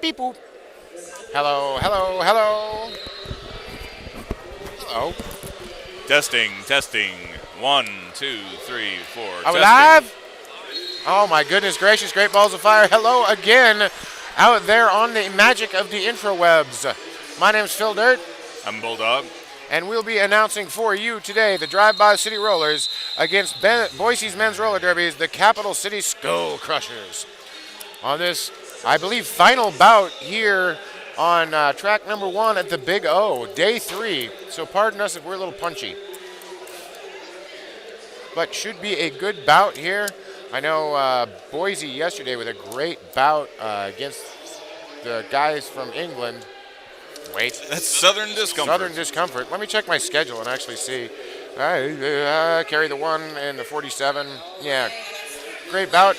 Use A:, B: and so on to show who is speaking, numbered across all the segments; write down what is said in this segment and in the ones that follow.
A: beep boop. Hello, hello, hello. Hello.
B: Testing. 1, 2, 3, 4.
A: Are we
B: testing.
A: live? Oh my goodness gracious, great balls of fire. Hello again out there on the magic of the intrawebs. My name's Phil Dirt.
B: I'm Bulldog.
A: And we'll be announcing for you today the Drive-By City Rollers against Boise's men's roller derbies, the Capital City Skull Crushers. On this, I believe, final bout here on track number 1 at the Big O, day 3. So pardon us if we're a little punchy. But should be a good bout here. I know Boise yesterday with a great bout against the guys from England. Wait.
B: That's Southern Discomfort.
A: Southern Discomfort. Let me check my schedule and actually see. Carry the 1 and the 47. Yeah, great bout.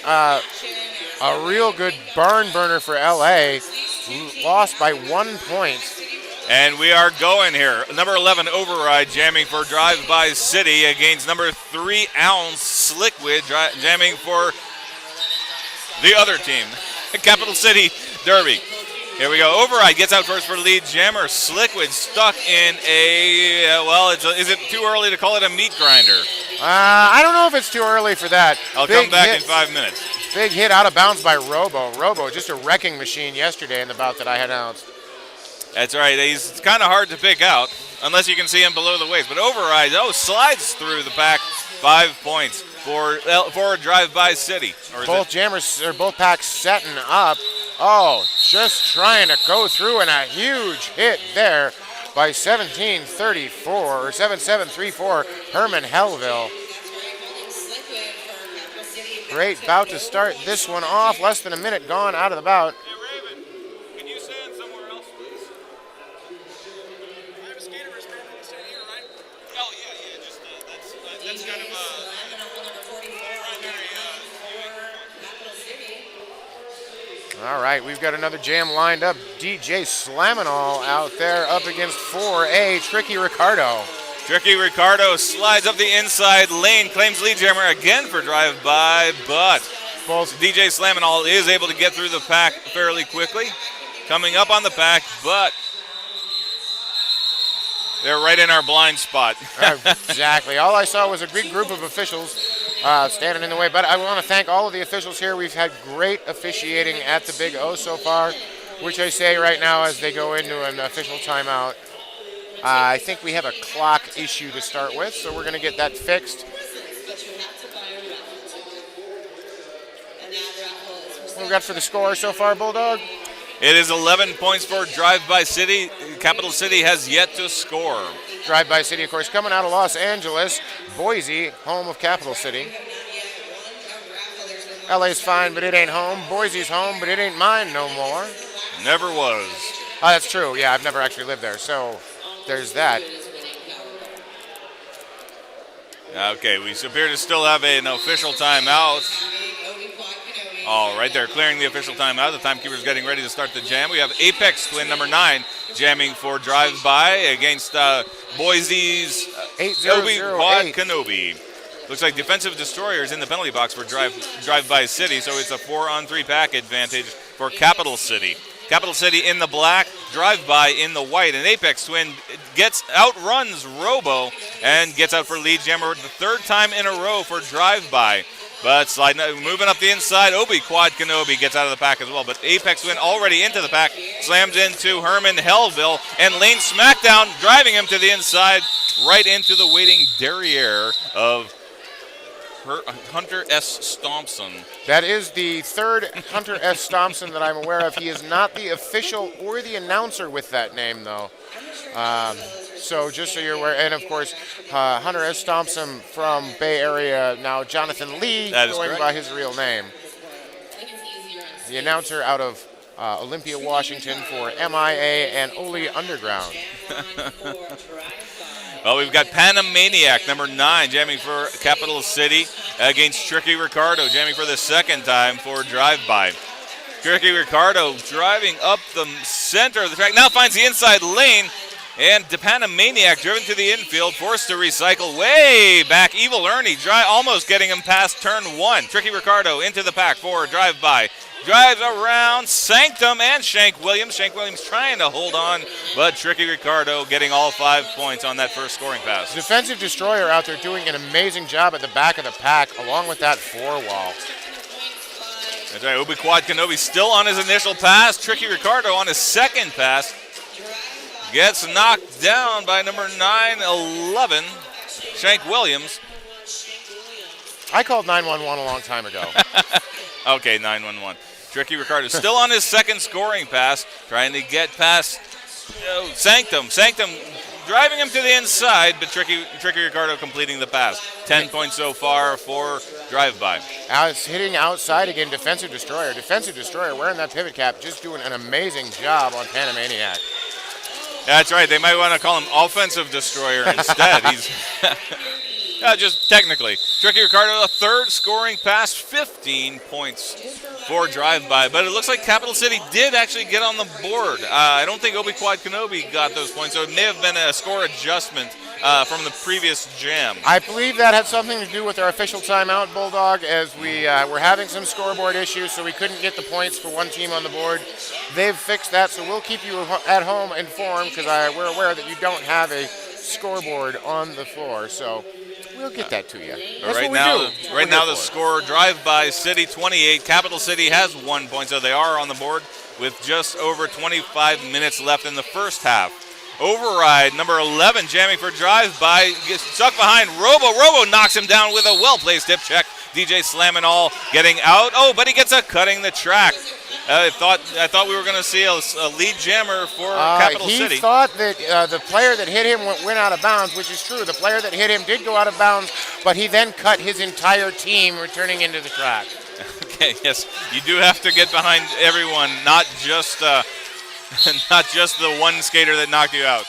A: A real good barn burner for LA. Lost by 1 point.
B: And we are going here. Number 11, Override, jamming for Drive-By City against number 3, Ounce, Slickwood, jamming for the other team, Capital City Derby. Here we go. Override gets out first for lead jammer. Slickwood stuck in a, is it too early to call it a meat grinder?
A: I don't know if it's too early for that.
B: I'll come back in 5 minutes.
A: Big hit out of bounds by Robo. Robo, just a wrecking machine yesterday in the bout that I had announced.
B: That's right. It's kind of hard to pick out unless you can see him below the waist. But Override, slides through the pack. 5 points for Drive-By City.
A: Both jammers, or both packs setting up. Oh, just trying to go through, and a huge hit there by 1734 or 7734 Herman Hellville. Great bout to start this one off. Less than a minute gone out of the bout.
B: Hey, Raven, can you stand somewhere else, please? I have a skater restraint to stand here, right? Oh, yeah, just that's kind of
A: All right, we've got another jam lined up. DJ Slaminol out there up against 4A, Tricky Ricardo.
B: Tricky Ricardo slides up the inside lane, claims lead jammer again for Drive-By, but both DJ Slaminol is able to get through the pack fairly quickly. Coming up on the pack, but they're right in our blind spot.
A: Exactly. All I saw was a big group of officials standing in the way. But I want to thank all of the officials here. We've had great officiating at the Big O so far, which I say right now as they go into an official timeout. I think we have a clock issue to start with, so we're going to get that fixed. What we got for the score so far, Bulldog?
B: It is 11 points for Drive-By City. Capital City has yet to score.
A: Drive-By City, of course, coming out of Los Angeles. Boise, home of Capital City. LA's fine, but it ain't home. Boise's home, but it ain't mine no more.
B: Never was.
A: Oh, that's true. Yeah, I've never actually lived there, so there's that.
B: Okay, we appear to still have an official timeout. All right, they're clearing the official timeout. The timekeeper's getting ready to start the jam. We have Apex Twin number 9 jamming for Drive-By against Boise's Obi Quad Kenobi. Looks like Defensive Destroyers in the penalty box for Drive-By City, so it's a 4-on-3 pack advantage for Capital City. Capital City in the black, Drive-By in the white, and Apex Twin outruns Robo and gets out for lead jammer the 3rd time in a row for Drive-By. But moving up the inside, Obi Quad Kenobi gets out of the pack as well. But Apex Twin already into the pack, slams into Herman Hellville, and Lane Smackdown driving him to the inside, right into the waiting derriere of Hunter S. Stompson.
A: That is the 3rd Hunter S. Stompson that I'm aware of. He is not the official or the announcer with that name, though. So just so you're aware, and of course, Hunter S. Thompson from Bay Area, now Jonathan Lee, going by his real name. The announcer out of Olympia, Washington for MIA and Oli Underground.
B: Well, we've got Panamaniac, number 9, jamming for Capital City against Tricky Ricardo, jamming for the 2nd time for Drive-By. Tricky Ricardo driving up the center of the track, now finds the inside lane, and Panamaniac driven to the infield, forced to recycle way back. Evil Ernie almost getting him past turn 1. Tricky Ricardo into the pack for Drive-By. drives around Sanctum and Shank Williams. Shank Williams trying to hold on, but Tricky Ricardo getting all 5 points on that first scoring pass.
A: Defensive Destroyer out there doing an amazing job at the back of the pack, along with that 4-wall.
B: That's right, Obi Quad Kenobi still on his initial pass. Tricky Ricardo on his second pass. Gets knocked down by number 9-11, Shank Williams.
A: I called 911 a long time ago.
B: Okay, 911. Tricky Ricardo still on his second scoring pass, trying to get past Sanctum. Sanctum driving him to the inside, but Tricky Ricardo completing the pass. 10 points so far for drive-by.
A: It's hitting outside again, Defensive Destroyer. Defensive Destroyer wearing that pivot cap, just doing an amazing job on Panamaniac.
B: That's right. They might want to call him Offensive Destroyer instead. He's just technically. Tricky Ricardo, a third scoring pass, 15 points for drive-by. But it looks like Capital City did actually get on the board. I don't think Obi Quad Kenobi got those points, so it may have been a score adjustment from the previous jam.
A: I believe that had something to do with our official timeout, Bulldog, as we were having some scoreboard issues, so we couldn't get the points for one team on the board. They've fixed that, so we'll keep you at home informed because we're aware that you don't have a scoreboard on the floor, so we'll get that to you. That's
B: right
A: what we
B: now,
A: do.
B: right now the score, drive-by City 28. Capital City has 1 point, so they are on the board with just over 25 minutes left in the first half. Override, number 11, jamming for drive-by, gets stuck behind Robo. Robo knocks him down with a well-placed hip check. DJ slamming all, getting out. Oh, but he gets a cutting the track. I thought we were going to see a lead jammer for Capital City.
A: He thought that the player that hit him went out of bounds, which is true. The player that hit him did go out of bounds, but he then cut his entire team returning into the track.
B: Okay, yes, you do have to get behind everyone, not just the one skater that knocked you out.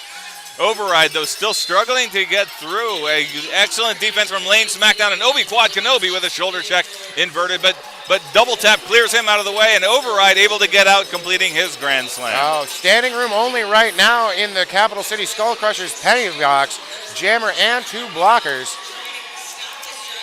B: Override, though, still struggling to get through. A excellent defense from Lane Smackdown, and Obi Quad Kenobi with a shoulder check inverted, but double tap clears him out of the way, and Override able to get out, completing his grand slam.
A: Oh, standing room only right now in the Capital City Skull Crushers penny box. Jammer and 2 blockers.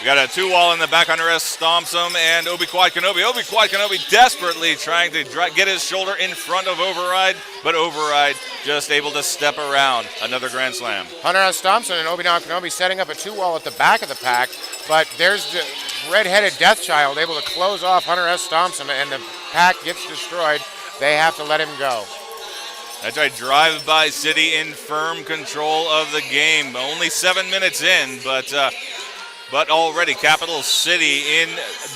B: We got a 2-wall in the back under S. Stompsum and Obi Quad Kenobi. Obi Quad Kenobi desperately trying to get his shoulder in front of Override, but Override just able to step around. Another grand slam.
A: Hunter S. Thompson and Obi Kenobi setting up a 2-wall at the back of the pack, but there's the red-headed Deathchild able to close off Hunter S. Thompson, and the pack gets destroyed. They have to let him go.
B: That's right, drive-by City in firm control of the game. Only 7 minutes in, but already Capital City in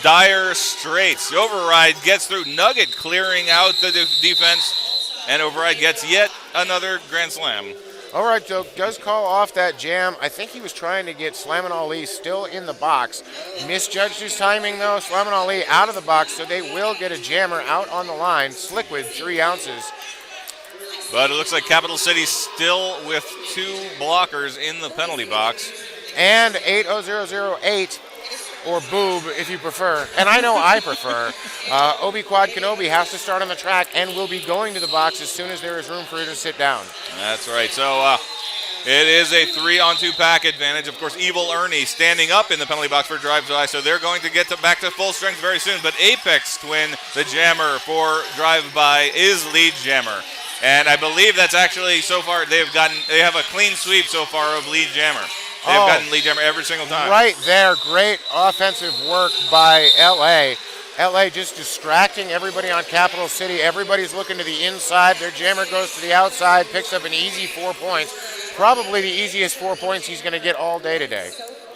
B: dire straits. Override gets through. Nugget clearing out the defense, and Override gets yet another grand slam.
A: All right, Joe does call off that jam. I think he was trying to get Slammin' Ali still in the box. Misjudged his timing, though. Slammin' Ali out of the box, so they will get a jammer out on the line. Sliquid, 3 ounces.
B: But it looks like Capital City still with 2 blockers in the penalty box.
A: And 80008, or Boob if you prefer, and I know I prefer. Obi Quad Kenobi has to start on the track and will be going to the box as soon as there is room for him to sit down.
B: That's right. So it is a 3-on-2 pack advantage. Of course, Evil Ernie standing up in the penalty box for drive-by, so they're going to get back to full strength very soon. But Apex Twin, the jammer for drive-by, is lead jammer. And I believe that's actually so far they have a clean sweep so far of lead jammer. They've gotten lead jammer every single time.
A: Right there, great offensive work by LA. LA just distracting everybody on Capital City. Everybody's looking to the inside. Their jammer goes to the outside, picks up an easy 4 points. Probably the easiest 4 points he's going to get all day today.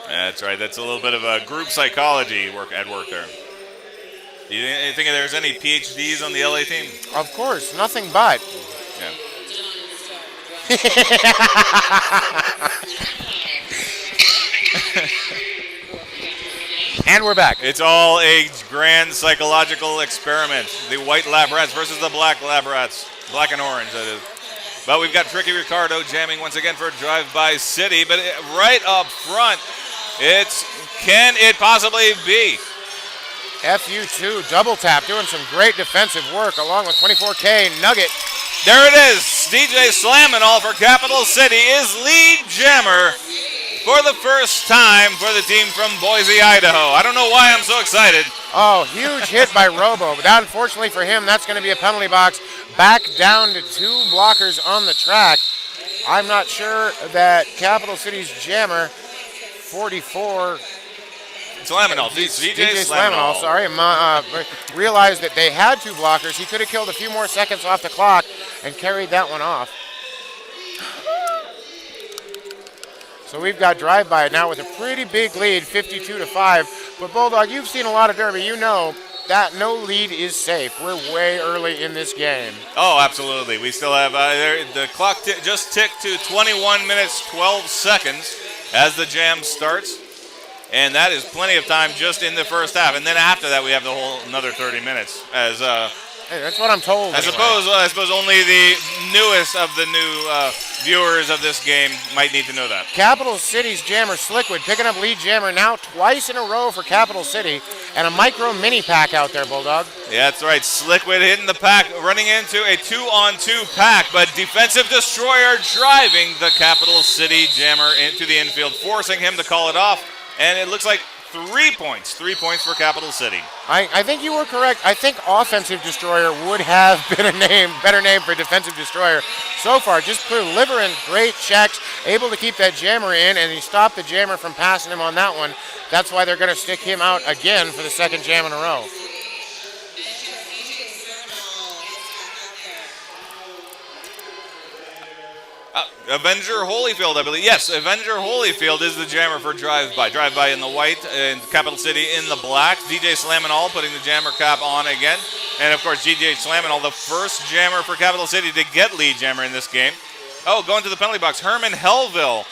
B: That's right. That's a little bit of a group psychology at work there. Do you think there's any PhDs on the LA team?
A: Of course, nothing but.
B: Yeah.
A: And we're back.
B: It's all a grand psychological experiment. The white lab rats versus the black lab rats. Black and orange, that is. But we've got Tricky Ricardo jamming once again for drive-by City. But right up front, can it possibly be?
A: FU2 double tap, doing some great defensive work along with 24K Nugget.
B: There it is. DJ Slaminall for Capital City is lead jammer for the first time for the team from Boise, Idaho. I don't know why I'm so excited,
A: Oh, huge hit by Robo. But that, unfortunately for him, that's going to be a penalty box. Back down to 2 blockers on the track. I'm not sure that Capital City's jammer, 44,
B: Slaminol, DJ
A: Slaminol, sorry, realized that they had 2 blockers. He could have killed a few more seconds off the clock and carried that one off. So we've got drive-by now with a pretty big lead, 52-5. But Bulldog, you've seen a lot of Derby. You know that no lead is safe. We're way early in this game.
B: Oh, absolutely. We still have the clock just ticked to 21 minutes 12 seconds as the jam starts, and that is plenty of time just in the first half. And then after that, we have the whole another 30 minutes as.
A: Hey, that's what I'm told.
B: I suppose only the newest of the new viewers of this game might need to know that.
A: Capital City's jammer Slickwood picking up lead jammer now twice in a row for Capital City, and a micro mini pack out there, Bulldog.
B: Yeah, that's right. Slickwood hitting the pack, running into a 2-on-2 pack, but defensive destroyer driving the Capital City jammer into the infield, forcing him to call it off, and it looks like 3 points. 3 points for Capital City.
A: I think you were correct. I think offensive destroyer would have been a better name for defensive destroyer. So far, just delivering great checks, able to keep that jammer in, and he stopped the jammer from passing him on that one. That's why they're going to stick him out again for the second jam in a row.
B: Avenger Holyfield, I believe. Yes, Avenger Holyfield is the jammer for drive-by. Drive-by in the white and Capital City in the black. DJ Slaminol putting the jammer cap on again. And, of course, DJ Slaminol, the first jammer for Capital City to get lead jammer in this game. Oh, going to the penalty box, Herman Hellville.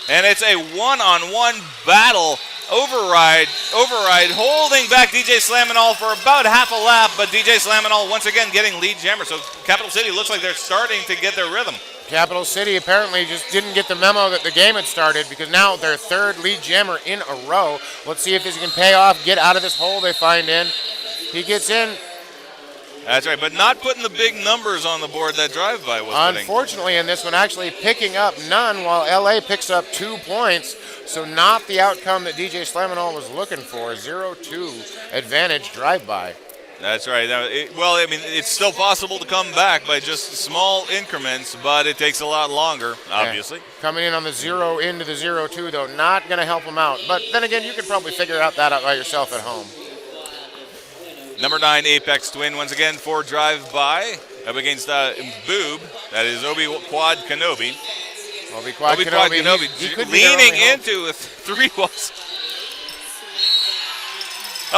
B: And it's a one-on-one battle. Override, holding back DJ Slaminol for about half a lap, but DJ Slaminol once again getting lead jammer. So Capital City looks like they're starting to get their rhythm.
A: Capital City apparently just didn't get the memo that the game had started, because now their third lead jammer in a row. Let's see if this can pay off, get out of this hole they find in. He gets in.
B: That's right, but not putting the big numbers on the board that drive-by was putting.
A: Unfortunately in this one, actually picking up none while LA picks up 2 points. So not the outcome that DJ Slaminol was looking for. 0-2 advantage drive-by.
B: That's right. It's still possible to come back by just small increments, but it takes a lot longer, obviously.
A: Yeah. Coming in on the 0 into the 0-2, though, not going to help him out. But then again, you could probably figure that out by yourself at home.
B: Number 9, Apex Twin, once again for drive-by up against Boob. That is Obi Quad Kenobi.
A: Obi Quad Kenobi. He could
B: leaning into a 3-walls.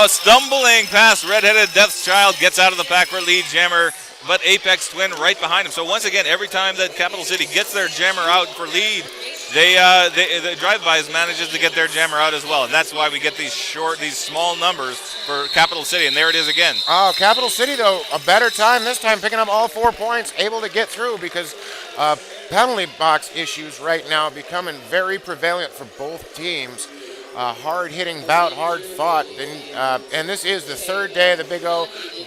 B: Stumbling past Redheaded Death's Child, gets out of the pack for lead jammer, but Apex Twin right behind him. So once again, every time that Capital City gets their jammer out for lead, the drive-bys manages to get their jammer out as well, and that's why we get these small numbers for Capital City. And there it is again.
A: Oh, Capital City though, a better time this time, picking up all 4 points, able to get through, because penalty box issues right now becoming very prevalent for both teams. Hard-hitting bout, hard fought, and this is the third day of the Big O.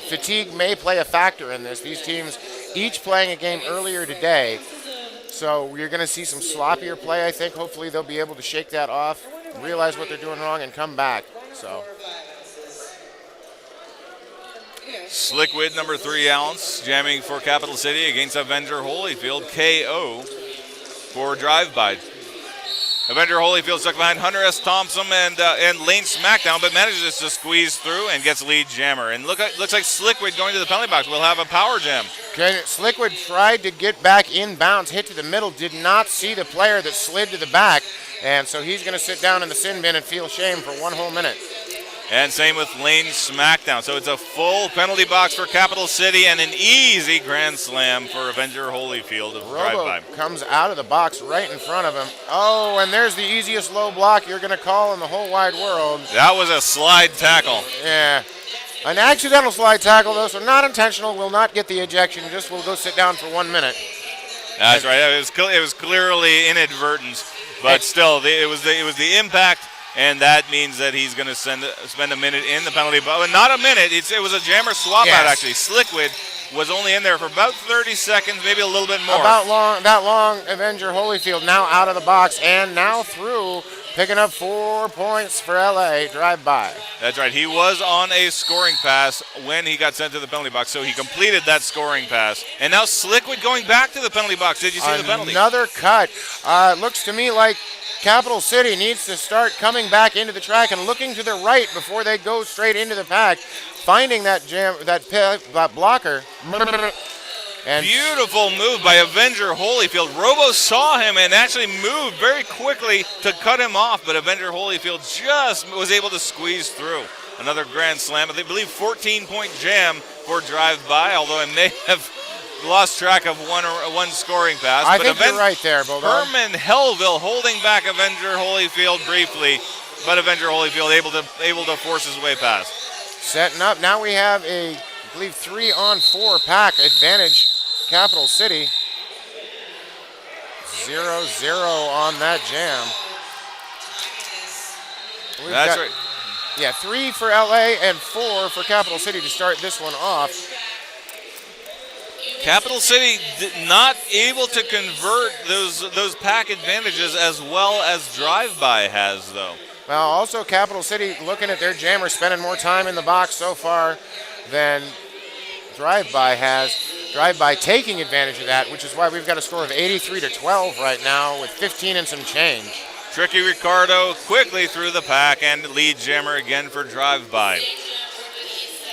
A: Fatigue may play a factor in this. These teams each playing a game earlier today, so you're going to see some sloppier play, I think. Hopefully they'll be able to shake that off, realize what they're doing wrong, and come back. So.
B: Slickwood, number 3 ounce, jamming for Capital City against Avenger Holyfield, KO for drive-by. Avenger Holyfield stuck behind Hunter S. Thompson and Lane Smackdown, but manages to squeeze through and gets lead jammer. And looks like Slickwood going to the penalty box. We'll have a power jam.
A: Okay, Slickwood tried to get back inbounds, hit to the middle, did not see the player that slid to the back, and so he's going to sit down in the sin bin and feel shame for 1 whole minute.
B: And same with Lane Smackdown. So it's a full penalty box for Capital City and an easy grand slam for Avenger Holyfield of drive-by.
A: Comes out of the box right in front of him. Oh, and there's the easiest low block you're going to call in the whole wide world.
B: That was a slide tackle.
A: Yeah. An accidental slide tackle, though, so not intentional. Will not get the ejection. Just will go sit down for 1 minute.
B: That's right. It was clearly inadvertent, but still, it was the impact. And that means that he's going to spend a minute in the penalty box. Not a minute. It was a jammer swap out, actually. Slickwood was only in there for about 30 seconds, maybe a little bit more.
A: That long, Avenger Holyfield now out of the box and now through picking up 4 points for LA. Drive by.
B: That's right. He was on a scoring pass when he got sent to the penalty box, so he completed that scoring pass. And now Slickwood going back to the penalty box. Did you see the penalty?
A: Another cut. Looks to me like Capital City needs to start coming back into the track and looking to the right before they go straight into the pack, finding that that blocker. And
B: Beautiful move by Avenger Holyfield. Robo saw him and actually moved very quickly to cut him off, but Avenger Holyfield just was able to squeeze through. Another grand slam. I believe 14-point jam for drive-by, although I may have lost track of one scoring pass.
A: I think you're right there, Bulldog.
B: Herman Hellville holding back Avenger Holyfield briefly, but Avenger Holyfield able to force his way past.
A: Setting up. Now we have a, I believe, 3-on-4 pack advantage. Capital City. 0-0 on that jam.
B: That's right.
A: Yeah, 3 for LA and 4 for Capital City to start this one off.
B: Capital City not able to convert those pack advantages as well as drive-by has, though.
A: Well, also Capital City looking at their jammer, spending more time in the box so far than drive-by has. Drive-by taking advantage of that, which is why we've got a score of 83-12 right now with 15 and some change.
B: Tricky Ricardo quickly through the pack and lead jammer again for drive-by.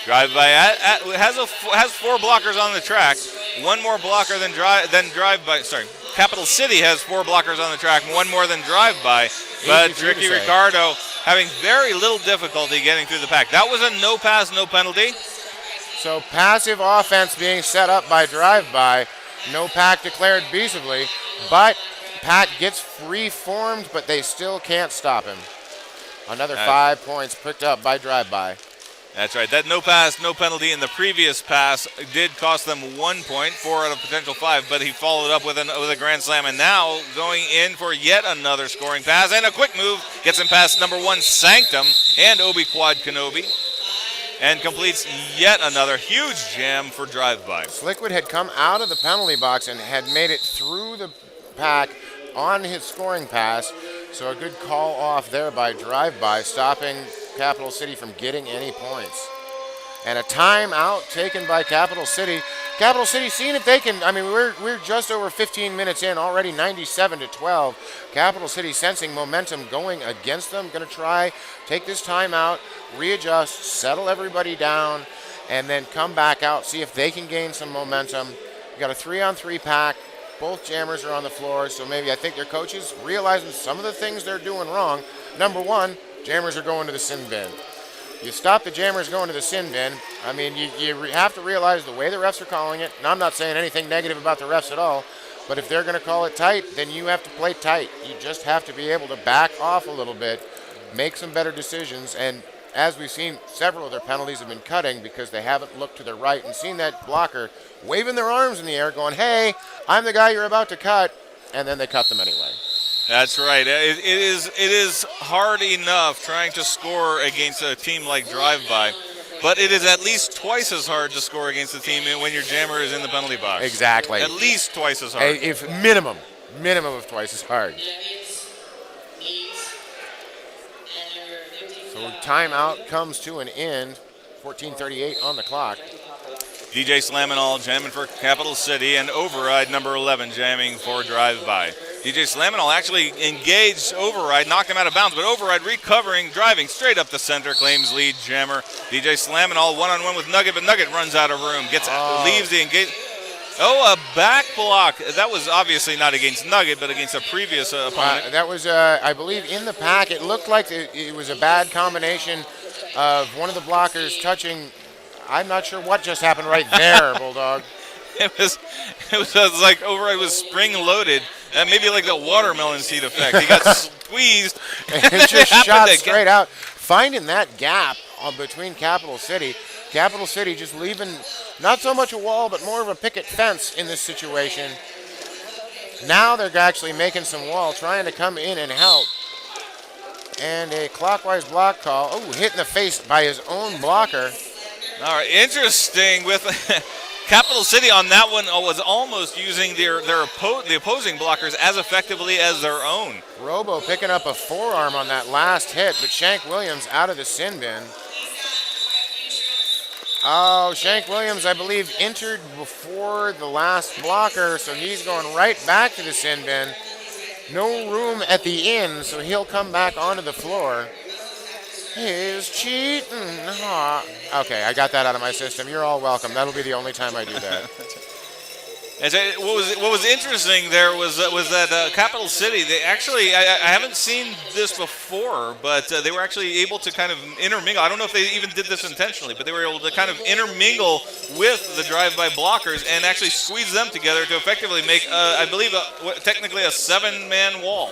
B: Drive-by has 4 blockers on the track. One more blocker than drive-by. Sorry, Capital City has 4 blockers on the track, one more than drive-by. But Tricky Ricardo having very little difficulty getting through the pack. That was a no pass, no penalty.
A: So passive offense being set up by drive-by. No pack declared beasably, but Pat gets free-formed, but they still can't stop him. Another 5 points picked up by drive-by.
B: That's right. That no pass, no penalty in the previous pass did cost them 1 point, 4 out of potential 5, but he followed up with a grand slam, and now going in for yet another scoring pass, and a quick move gets him past number 1 Sanctum and Obi Quad Kenobi, and completes yet another huge jam for drive-by.
A: Slickwood had come out of the penalty box and had made it through the pack on his scoring pass, so a good call off there by drive-by, stopping Capital City from getting any points. And a timeout taken by Capital City. Capital City seeing if they can, I mean, we're just over 15 minutes in, already 97-12. Capital City sensing momentum going against them, going to try, take this timeout, readjust, settle everybody down, and then come back out, see if they can gain some momentum. We got a 3-on-3 pack. Both jammers are on the floor, so maybe I think their coaches realizing some of the things they're doing wrong. Number 1, jammers are going to the sin bin. You stop the jammers going to the sin bin. I mean, you have to realize the way the refs are calling it, and I'm not saying anything negative about the refs at all, but if they're going to call it tight, then you have to play tight. You just have to be able to back off a little bit, make some better decisions, and as we've seen, several of their penalties have been cutting because they haven't looked to their right and seen that blocker waving their arms in the air going, hey, I'm the guy you're about to cut, and then they cut them anyway.
B: That's right. It is hard enough trying to score against a team like drive-by, but it is at least twice as hard to score against a team when your jammer is in the penalty box.
A: Exactly.
B: At least twice as hard.
A: If minimum of twice as hard. So timeout comes to an end. 14:38 on the clock.
B: DJ Slaminall jamming for Capital City, and Override number 11 jamming for drive-by. DJ Slaminall actually engaged Override, knocked him out of bounds, but Override recovering, driving straight up the center, claims lead jammer. DJ Slaminall one-on-one with Nugget, but Nugget runs out of room, leaves the engage. Oh, a back block. That was obviously not against Nugget, but against a previous opponent.
A: That was, I believe, in the pack. It looked like it was a bad combination of one of the blockers touching. I'm not sure what just happened right there, Bulldog.
B: It was like Override was spring-loaded. Maybe like the watermelon seed effect. He got squeezed.
A: It just shot straight out. Finding that gap between Capital City. Capital City just leaving not so much a wall, but more of a picket fence in this situation. Now they're actually making some wall, trying to come in and help. And a clockwise block call. Oh, hit in the face by his own blocker.
B: All right, interesting with Capital City on that one was almost using the opposing blockers as effectively as their own.
A: Robo picking up a forearm on that last hit, but Shank Williams out of the sin bin. Oh, Shank Williams, I believe, entered before the last blocker, so he's going right back to the sin bin. No room at the end, so he'll come back onto the floor. He's cheating. Okay, I got that out of my system. You're all welcome. That'll be the only time I do that.
B: And so what was interesting there was that Capital City, they actually, I haven't seen this before, but they were actually able to kind of intermingle. I don't know if they even did this intentionally, but they were able to kind of intermingle with the drive-by blockers and actually squeeze them together to effectively make, I believe, technically a 7-man wall.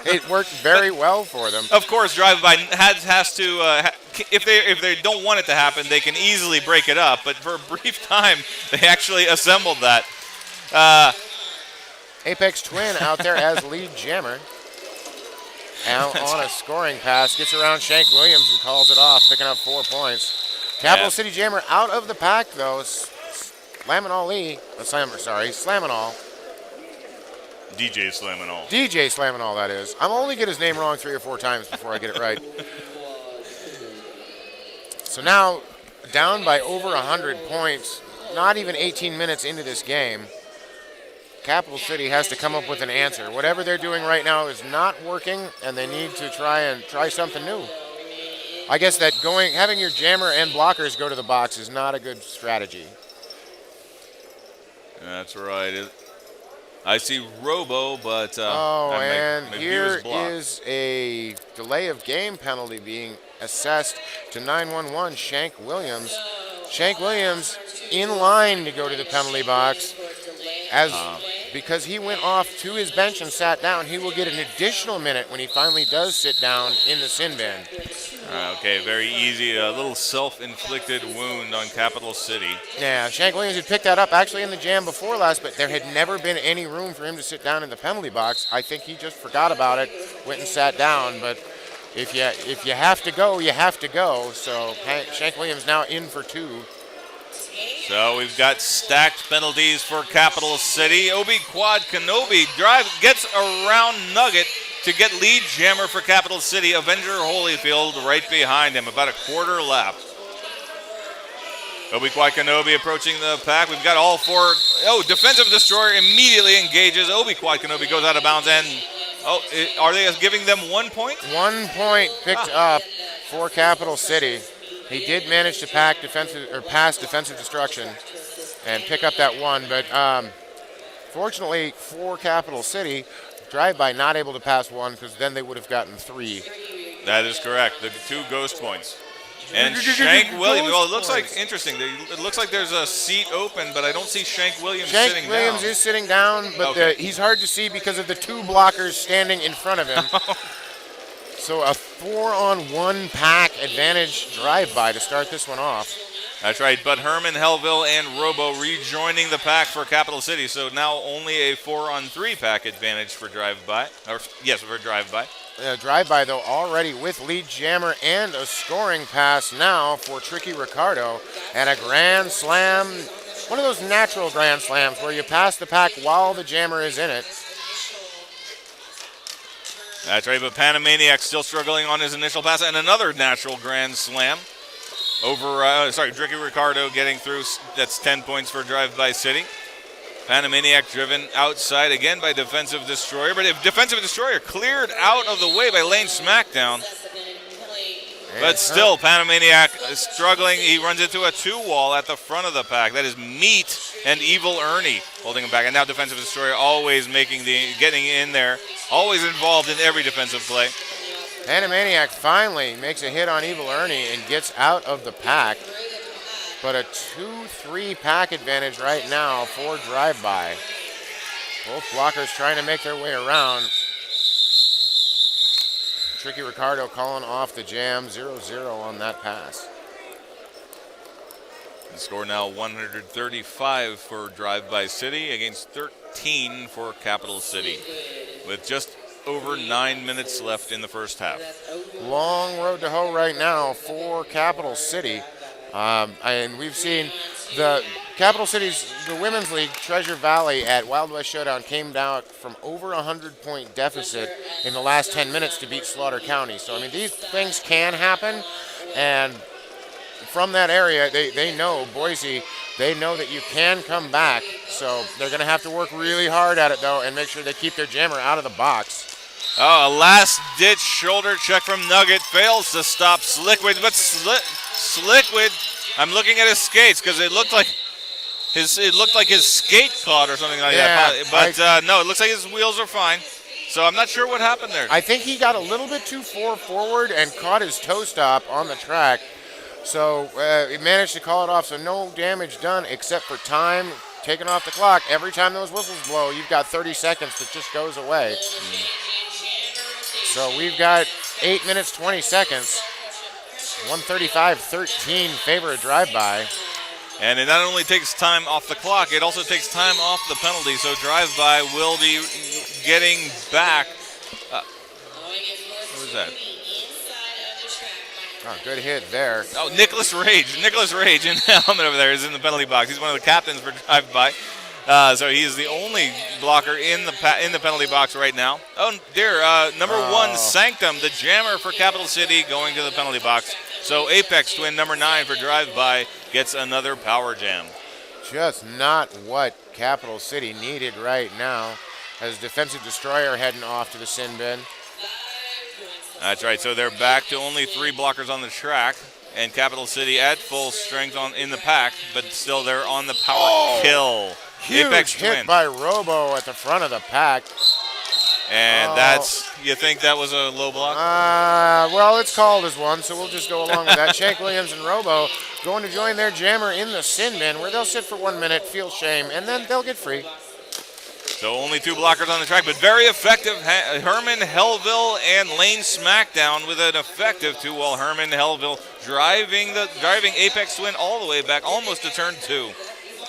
A: It worked very well for them.
B: Of course, drive-by has to, if they don't want it to happen, they can easily break it up, but for a brief time, they actually assembled that.
A: Apex Twin out there as lead jammer. Out on a scoring pass, gets around Shank Williams and calls it off, picking up 4 points. Capital City Jammer out of the pack though. Slamming all.
B: DJ slamming all.
A: DJ slamming all, that is. I'm only get his name wrong 3 or 4 times before I get it right. So now down by over 100 points, not even 18 minutes into this game. Capital City has to come up with an answer. Whatever they're doing right now is not working, and they need to try something new. I guess that having your jammer and blockers go to the box is not a good strategy.
B: That's right. I see Robo, but
A: and here is a delay of game penalty being assessed to 911 Shank Williams. Shank Williams in line to go to the penalty box. Because he went off to his bench and sat down, he will get an additional minute when he finally does sit down in the sin bin.
B: Okay, very easy. A little self-inflicted wound on Capital City.
A: Yeah, Shank Williams had picked that up actually in the jam before last, but there had never been any room for him to sit down in the penalty box. I think he just forgot about it, went and sat down. But if you have to go, you have to go. So Shank Williams now in for 2.
B: So we've got stacked penalties for Capital City. Obi Quad Kenobi gets around Nugget to get lead jammer for Capital City. Avenger Holyfield right behind him, about a quarter lap. Obi Quad Kenobi approaching the pack. We've got all 4. Oh, defensive destroyer immediately engages. Obi Quad Kenobi goes out of bounds, and are they giving them 1 point?
A: 1 point picked up for Capital City. He did manage to pass defensive destruction and pick up that 1, but fortunately for Capital City, drive-by not able to pass 1 because then they would have gotten 3.
B: That is correct. The 2 ghost points. And Shank Williams. Well, it looks like interesting. It looks like there's a seat open, but I don't see Shank Williams sitting down.
A: Shank Williams is sitting down, but he's hard to see because of the 2 blockers standing in front of him. So a 4-on-1 pack advantage drive-by to start this one off.
B: That's right, but Herman, Hellville, and Robo rejoining the pack for Capital City. So now only a 4-on-3 pack advantage for drive-by. For drive-by.
A: Drive-by, though, already with lead jammer and a scoring pass now for Tricky Ricardo. And a grand slam, one of those natural grand slams where you pass the pack while the jammer is in it.
B: That's right, but Panamaniac still struggling on his initial pass, and another natural grand slam over, Tricky Ricardo getting through. That's 10 points for Drive-By City. Panamaniac driven outside again by Defensive Destroyer, but if Defensive Destroyer cleared out of the way by Lane Smackdown. But still, Panamaniac is struggling. He runs into a 2-wall at the front of the pack. That is Meat and Evil Ernie holding him back. And now Defensive Destroyer always getting in there, always involved in every defensive play.
A: Panamaniac finally makes a hit on Evil Ernie and gets out of the pack. But a 2-3 pack advantage right now for Drive-By. Both blockers trying to make their way around. Tricky Ricardo calling off the jam, 0-0 on that pass.
B: The score now 135 for Drive-By City against 13 for Capital City, with just over 9 minutes left in the first half.
A: Long road to hoe right now for Capital City. And we've seen the Capital City's the women's league, Treasure Valley at Wild West Showdown came down from over a 100-point deficit in the last 10 minutes to beat Slaughter County. So I mean, these things can happen, and from that area, they know Boise. They know that you can come back. So they're going to have to work really hard at it though, and make sure they keep their jammer out of the box.
B: Oh, a last-ditch shoulder check from Nugget fails to stop Slickwood, but Slickwood, I'm looking at his skates because it looked like his skate caught or something like that. But no, it looks like his wheels are fine. So I'm not sure what happened there.
A: I think he got a little bit too far forward and caught his toe stop on the track. So he managed to call it off. So no damage done except for time taken off the clock. Every time those whistles blow, you've got 30 seconds that just goes away. So we've got 8 minutes, 20 seconds. 135-13 favor a drive-by.
B: And it not only takes time off the clock, it also takes time off the penalty. So drive-by will be getting back. What was that?
A: Oh, good hit there.
B: Oh, Nicholas Rage. Nicholas Rage in the helmet over there is in the penalty box. He's one of the captains for drive-by. So he is the only blocker in the penalty box right now. Oh, dear. Number 1, Sanctum, the jammer for Capital City, going to the penalty box. So Apex Twin, number 9 for drive-by, gets another power jam.
A: Just not what Capital City needed right now, as Defensive Destroyer heading off to the sin bin.
B: That's right. So they're back to only 3 blockers on the track, and Capital City at full strength in the pack, but still they're on the power kill.
A: Huge
B: Apex
A: hit
B: Twin.
A: by Robo at the front of the pack.
B: And you think that was a low block?
A: Well, it's called as one, so we'll just go along with that. Shank Williams and Robo going to join their jammer in the sin bin, where they'll sit for 1 minute, feel shame, and then they'll get free.
B: So only 2 blockers on the track, but very effective. Herman Hellville and Lane Smackdown with an effective 2, while Herman Hellville driving Apex Twin all the way back, almost to turn 2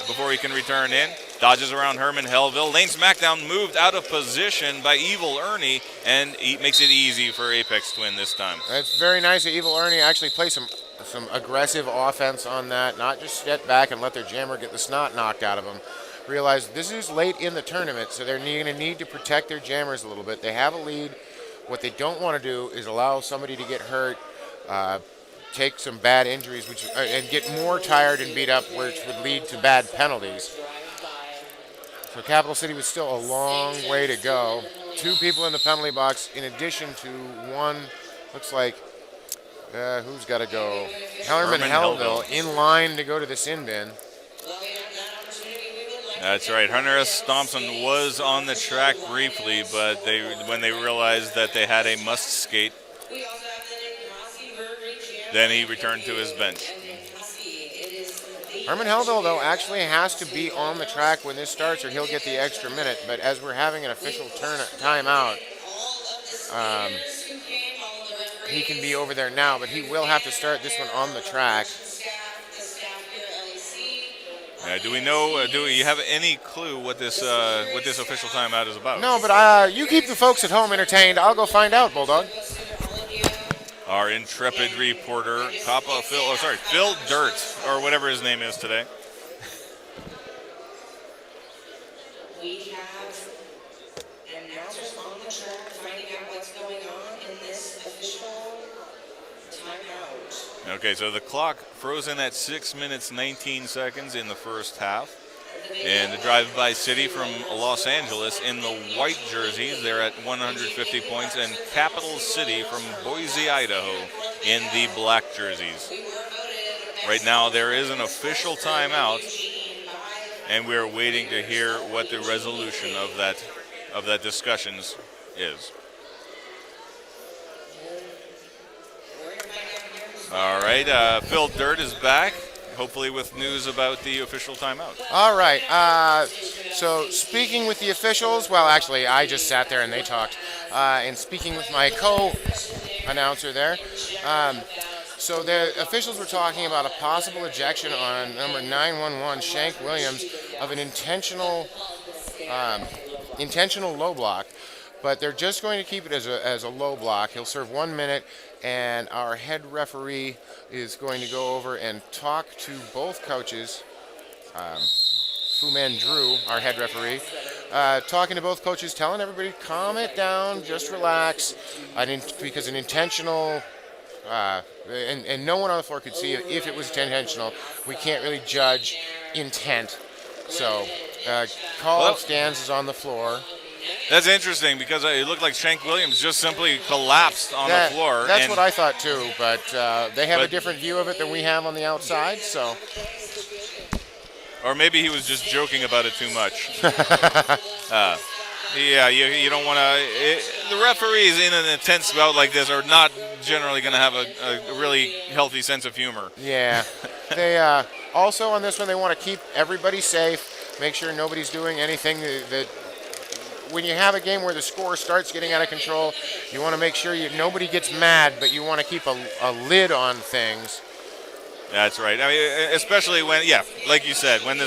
B: before he can return in. Dodges around Herman Hellville. Lane Smackdown moved out of position by Evil Ernie, and he makes it easy for Apex Twin this time.
A: It's very nice that Evil Ernie actually play some aggressive offense on that, not just step back and let their jammer get the snot knocked out of them. Realize this is late in the tournament, so they're going to need to protect their jammers a little bit. They have a lead. What they don't want to do is allow somebody to get hurt, take some bad injuries, and get more tired and beat up, which would lead to bad penalties. So Capital City was still a long way to go. 2 people in the penalty box, in addition to 1, looks like, who's got to go? Herman Hellville in line to go to the sin bin.
B: That's right. Hunter S. Thompson was on the track briefly, but when they realized that they had a must skate, then he returned to his bench.
A: Herman Hellville, though, actually has to be on the track when this starts, or he'll get the extra minute. But as we're having an official timeout, he can be over there now, but he will have to start this one on the track.
B: Do we know? Do you have any clue what this official timeout is about?
A: No, but you keep the folks at home entertained. I'll go find out, Bulldog.
B: Our intrepid reporter, Phil Dirt, or whatever his name is today.
C: We have announcers on the track finding out what's going on in this official timeout.
B: Okay, so the clock frozen at 6 minutes 19 seconds in the first half. And the drive-by City from Los Angeles in the white jerseys, they're at 150 points, and Capital City from Boise, Idaho in the black jerseys. Right now there is an official timeout, and we're waiting to hear what the resolution of that discussions is. All right, Phil Dirt is back, hopefully with news about the official timeout.
A: All right. So speaking with the officials, well, actually, I just sat there and they talked. And speaking with my co-announcer there, so the officials were talking about a possible ejection on number 911, Shank Williams, of an intentional low block. But they're just going to keep it as a low block. He'll serve 1 minute, and our head referee is going to go over and talk to both coaches Fu Man Drew, our head referee, talking to both coaches, telling everybody, calm it down, just relax, because an intentional, and no one on the floor could see if it was intentional. We can't really judge intent. So, call stands is on the floor.
B: That's interesting because it looked like Shank Williams just simply collapsed on the floor.
A: That's what I thought too, but they have a different view of it than we have on the outside, so.
B: Or maybe he was just joking about it too much. Yeah, you don't want to. The referees in an intense bout like this are not generally going to have a really healthy sense of humor.
A: Yeah. They also on this one, they want to keep everybody safe, make sure nobody's doing anything that when you have a game where the score starts getting out of control, you want to make sure nobody gets mad, but you want to keep a lid on things.
B: That's right. I mean, especially when, like you said, when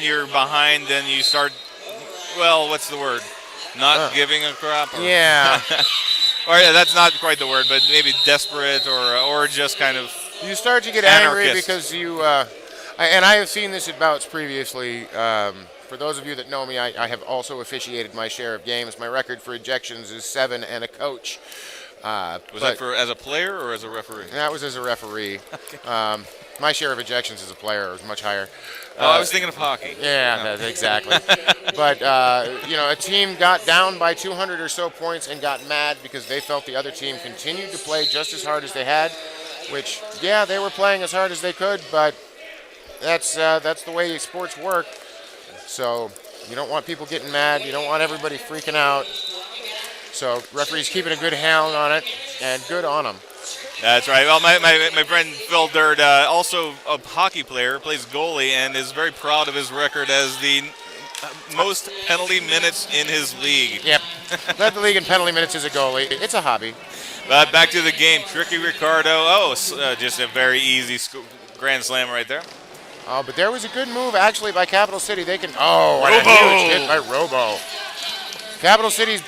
B: you're behind and you start, well, what's the word? Not giving a crap?
A: Yeah.
B: Or that's not quite the word, but maybe desperate or just kind of
A: you start to get
B: anarchist.
A: Angry because you, and I have seen this at bouts previously. For those of you that know me, I have also officiated my share of games. My record for ejections is 7 and a coach.
B: Was that as a player or as a referee?
A: That was as a referee. Okay. My share of ejections as a player was much higher.
B: I was thinking of hockey.
A: Yeah, exactly. But, a team got down by 200 or so points and got mad because they felt the other team continued to play just as hard as they had, which, they were playing as hard as they could, but that's the way sports work. So you don't want people getting mad. You don't want everybody freaking out. So referees keeping a good hound on it, and good on them.
B: That's right. Well, my friend Phil Durd, also a hockey player, plays goalie, and is very proud of his record as the most penalty minutes in his league.
A: Yep. Led the league in penalty minutes as a goalie. It's a hobby.
B: But back to the game. Tricky Ricardo. Just a very easy grand slam right there.
A: Oh, but there was a good move actually by Capital City. They can. Oh, what a huge hit by Robo. Capital City's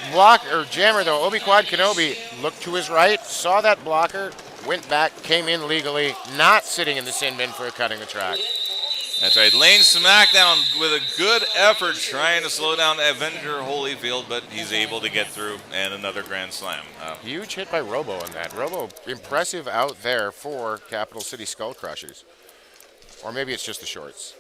A: jammer though, Obi Quad Kenobi looked to his right, saw that blocker, went back, came in legally, not sitting in the sin bin for cutting the track.
B: That's right. Lane Smackdown with a good effort trying to slow down Avenger Holyfield, but he's able to get through, and another grand slam.
A: Huge hit by Robo on that. Robo impressive out there for Capital City Skull Crushers. Or maybe it's just the shorts.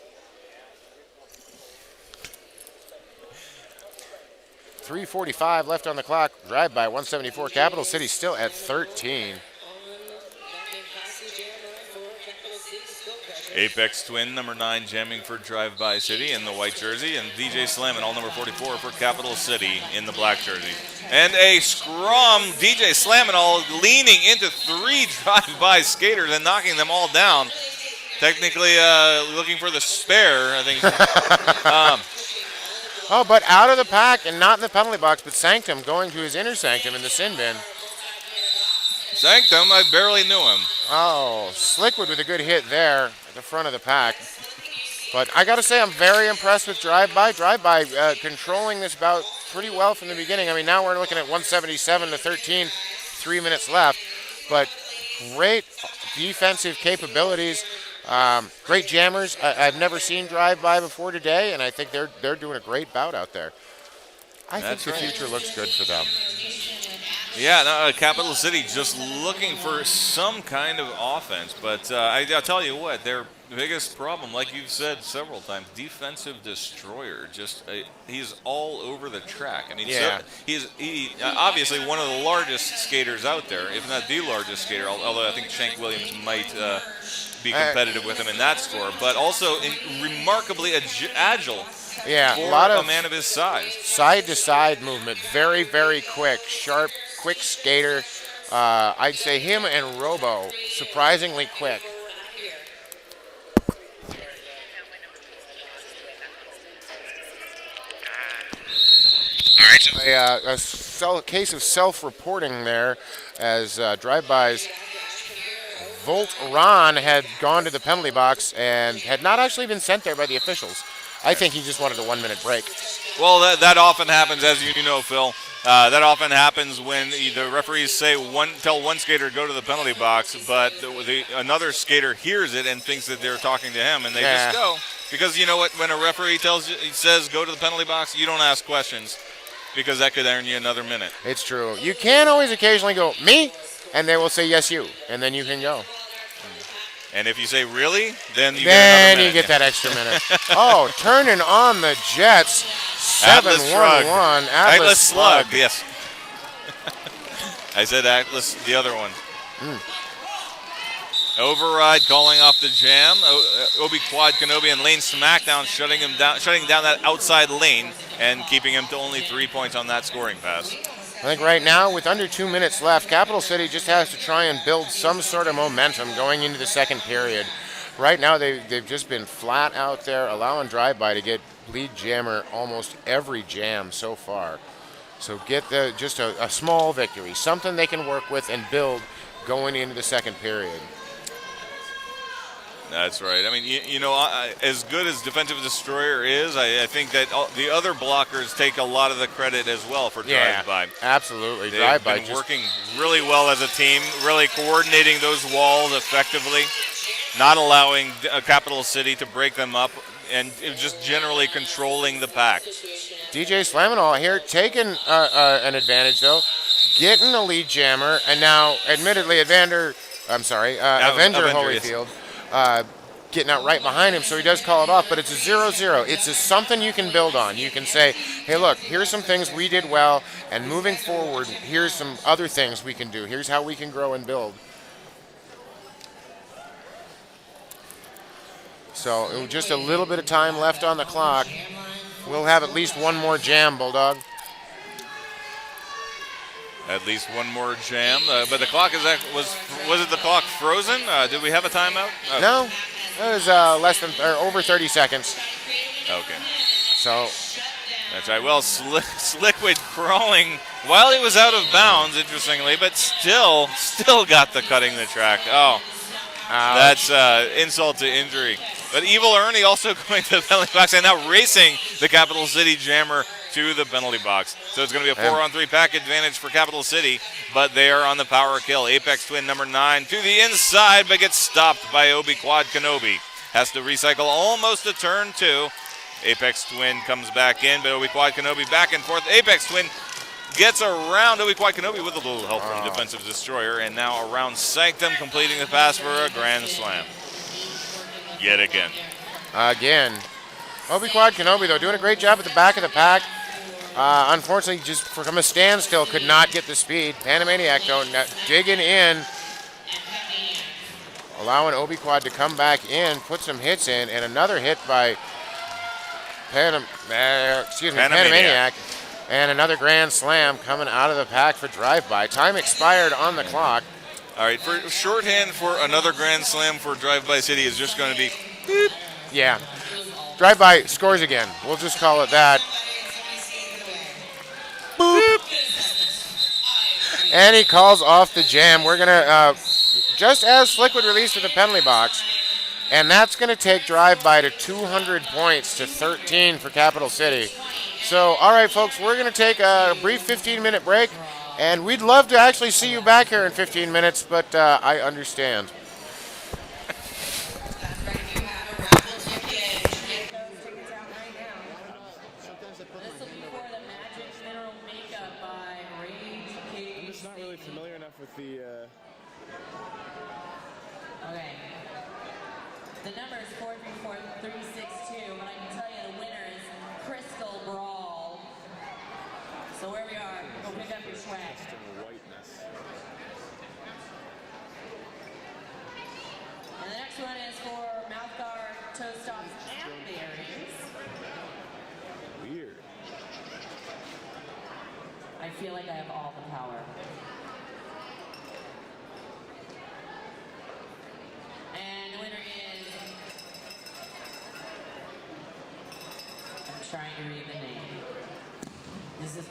A: 3:45 left on the clock. Drive by 174. Capital City still at 13.
B: Apex Twin, number 9, jamming for Drive By City in the white jersey, and DJ Slammin, all number 44 for Capital City in the black jersey. And a scrum, DJ Slammin all leaning into 3 Drive By skaters and knocking them all down. Technically looking for the spare, I think.
A: But out of the pack and not in the penalty box, but Sanctum going to his inner sanctum in the sin bin.
B: Sanctum, I barely knew him.
A: Oh, Slickwood with a good hit there at the front of the pack. But I got to say, I'm very impressed with Drive By. Drive By controlling this bout pretty well from the beginning. I mean, now we're looking at 177 to 13, 3 minutes left. But great defensive capabilities. Great jammers. I've never seen Drive By before today, and I think they're doing a great bout out there. I think the future looks good for them.
B: Yeah, no, Capital City just looking for some kind of offense. But I'll tell you what, their biggest problem, like you've said several times, defensive destroyer. Just he's all over the track. I mean, he's obviously one of the largest skaters out there, if not the largest skater, although I think Shank Williams might be competitive with him in that score. But also remarkably agile.
A: Yeah,
B: for
A: a lot of
B: man of his size.
A: Side-to-side movement, very, very quick, sharp, quick skater. I'd say him and Robo, surprisingly quick. A case of self-reporting there as Drive-By's Volt Ron had gone to the penalty box and had not actually been sent there by the officials. I think he just wanted a 1 minute break.
B: Well, that often happens, as you know, Phil. That often happens when the referees tell one skater to go to the penalty box, but another skater hears it and thinks that they're talking to him, and they just go. Because you know what? When a referee he says go to the penalty box, you don't ask questions because that could earn you another minute.
A: It's true. You can always occasionally go, me? And they will say, yes, you. And then you can go.
B: And if you say really, then you get
A: Then
B: another minute.
A: you get that extra minute. Oh, turning on the Jets. 7-1-1. Atlas
B: Slug. Yes. I said Atlas, the other one. Override calling off the jam. Obi Quad Kenobi and Lane Smackdown shutting down that outside lane and keeping him to only 3 points on that scoring pass.
A: I think right now, with under 2 minutes left, Capital City just has to try and build some sort of momentum going into the second period. Right now, they've just been flat out there, allowing Drive-By to get lead jammer almost every jam so far. So get just a small victory, something they can work with and build going into the second period.
B: That's right. I mean, you know, as good as Defensive Destroyer is, I think that the other blockers take a lot of the credit as well for Drive-By.
A: Yeah, absolutely.
B: They've
A: Drive-By
B: been working really well as a team, really coordinating those walls effectively, not allowing Capital City to break them up, and just generally controlling the pack.
A: DJ Slaminol here taking an advantage, though, getting a lead jammer, and now, admittedly, Avenger Holyfield. Getting out right behind him, so he does call it off, but it's a 0-0. It's something you can build on. You can say, hey, look, here's some things we did well, and moving forward, here's some other things we can do. Here's how we can grow and build. So just a little bit of time left on the clock. We'll have at least one more jam, Bulldog.
B: At least one more jam, but the clock was it the clock frozen? Did we have a timeout?
A: No, it was over 30 seconds.
B: Okay.
A: So
B: that's right. Well, Sliquid crawling while he was out of bounds, interestingly, but still got the cutting the track. Oh, ouch. That's insult to injury. But Evil Ernie also going to the penalty box and now racing the Capital City Jammer to the penalty box. So it's going to be a 4-on-3 pack advantage for Capital City, but they are on the power kill. Apex Twin number 9 to the inside, but gets stopped by Obi Quad Kenobi. Has to recycle almost a turn 2. Apex Twin comes back in, but Obi Quad Kenobi back and forth. Apex Twin gets around Obi Quad Kenobi with a little help from Defensive Destroyer, and now around Sanctum, completing the pass for a grand slam. Yet again.
A: Obi Quad Kenobi, though, doing a great job at the back of the pack. Unfortunately, just from a standstill, could not get the speed. Panamaniac, though, digging in, allowing Obi Quad to come back in, put some hits in, and another hit by Panamaniac. And another grand slam coming out of the pack for Drive-By. Time expired on the clock.
B: All right, for shorthand for another grand slam for Drive-By City is just going to be beep.
A: Yeah. Drive-By scores again. We'll just call it that. Boop. And he calls off the jam. We're going to, just as Sliquid released to the penalty box, and that's going to take Drive-By to 200 points to 13 for Capital City. So, all right, folks, we're going to take a brief 15-minute break, and we'd love to actually see you back here in 15 minutes, but I understand.
D: With the
E: okay. The number is 434-362, but I can tell you the winner is Crystal Brawl. So where we are, go pick up your swag.
D: whiteness.
E: And the next one is for Mouthguard, Toe Stops, and Berries.
D: Weird.
E: I feel like I have all the power. And the winner is, I'm trying to read the name. This is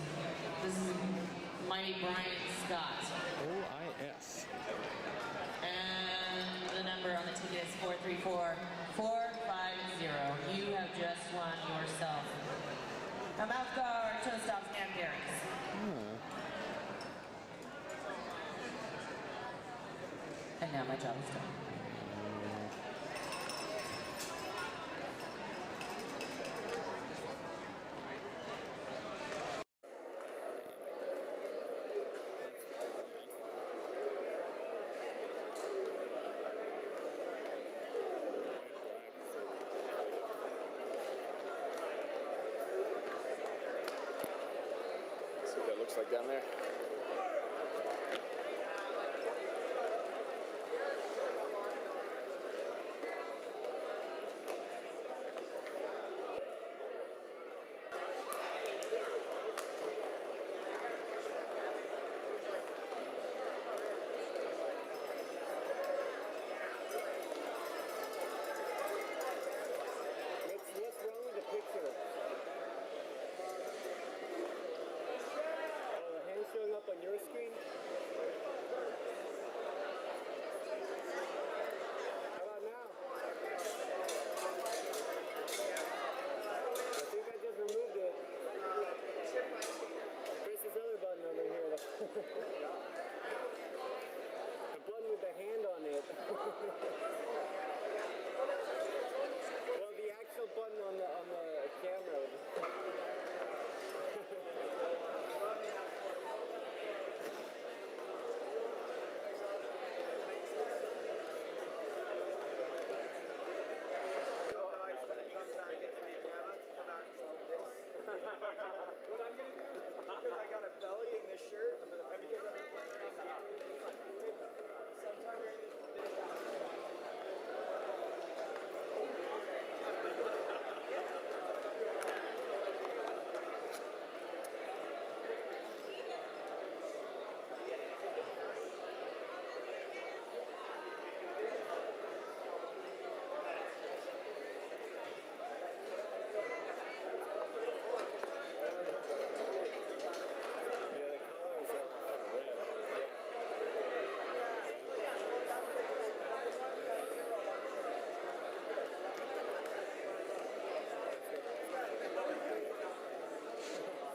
E: Mighty Brian Scott.
D: OIS.
E: And the number on the ticket is 434450. You have just won yourself a Mouthguard, Toe Stops, and Berries. And now my job is done.
D: like down there. What's wrong with the picture? Oh, the hand's showing up on your screen? How about now? I think I just removed it. Press this other button over here. The button with the hand on it. Well, the actual button on the camera.
F: What I'm gonna do, because I got a belly in this shirt, and because I've been playing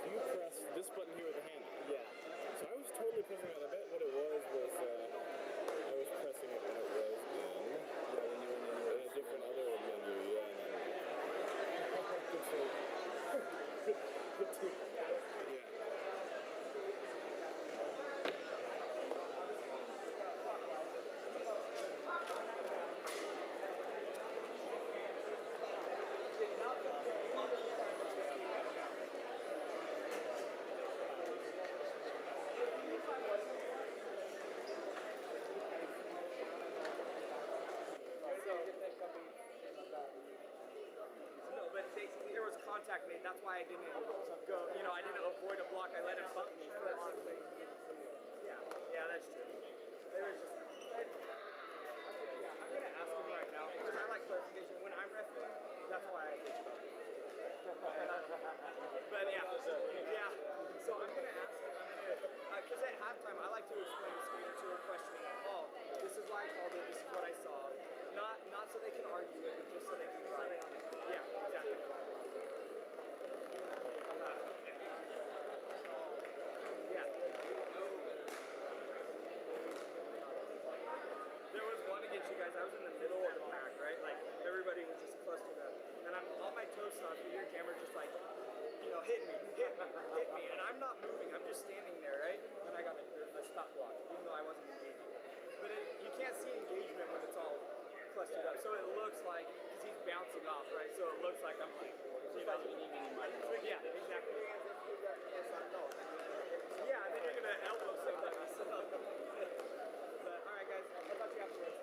D: You press this button here with the hand. Yeah. So I was totally pressing it. I bet what it was I was pressing it when it was in a different other menu. Yeah. Yeah.
F: No, but there was contact made. That's why I didn't go. You know, I didn't avoid a block. I let him bump me. Yeah, that's true. There was just. I'm gonna ask him right now because I like clarification. When I'm refereeing, that's why I did. But yeah. So I'm gonna ask him. Because at halftime, I like to explain the skater to a question. Oh, this is why I called it. This is what I saw. Not so they can argue it, but just so they can try it. Yeah, exactly. Yeah. There was one against you guys. I was in the middle of the pack, right? Like everybody was just clustered up, and I'm on my toes stuff. Your camera just like, hit me, and I'm not moving. I'm just standing there, right? And I got a stop block, even though I wasn't engaging. But you can't see engagement when it's all clustered up. So it looks like, because he's bouncing off, right? So it looks like I'm like, yeah, exactly. Yeah, and then you're gonna elbow somebody. So. But all right, guys, I'll talk to you afterwards.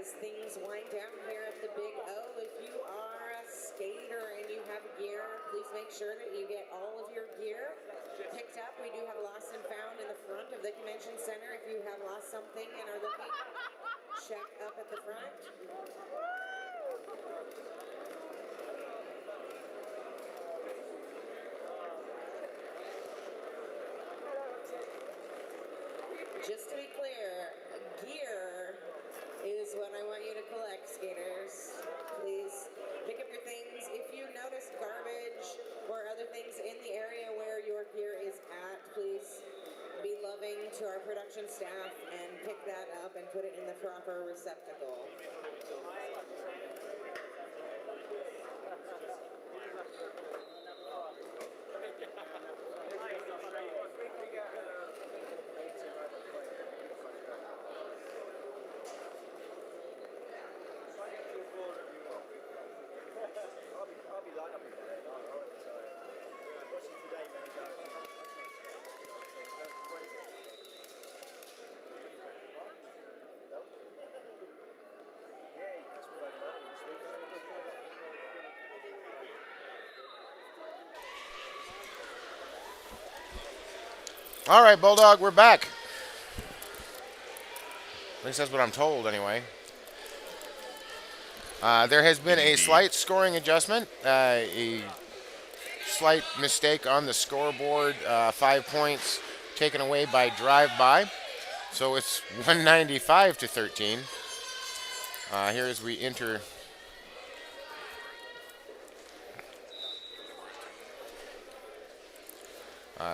C: As things wind down here at the Big O, if you are a skater and you have gear, please make sure that you get all of your gear picked up. We do have lost and found in the front of the convention center. If you have lost something and are looking, check up at the front. Just to be clear, gear is what I want you to collect, skaters. Please pick up your things. If you notice garbage or other things in the area where your gear is at, please be loving to our production staff and pick that up and put it in the proper receptacle.
A: All right, Bulldog, we're back. At least that's what I'm told, anyway. There has been a slight scoring adjustment, a slight mistake on the scoreboard. 5 points taken away by drive-by. So it's 195 to 13. Here as we enter.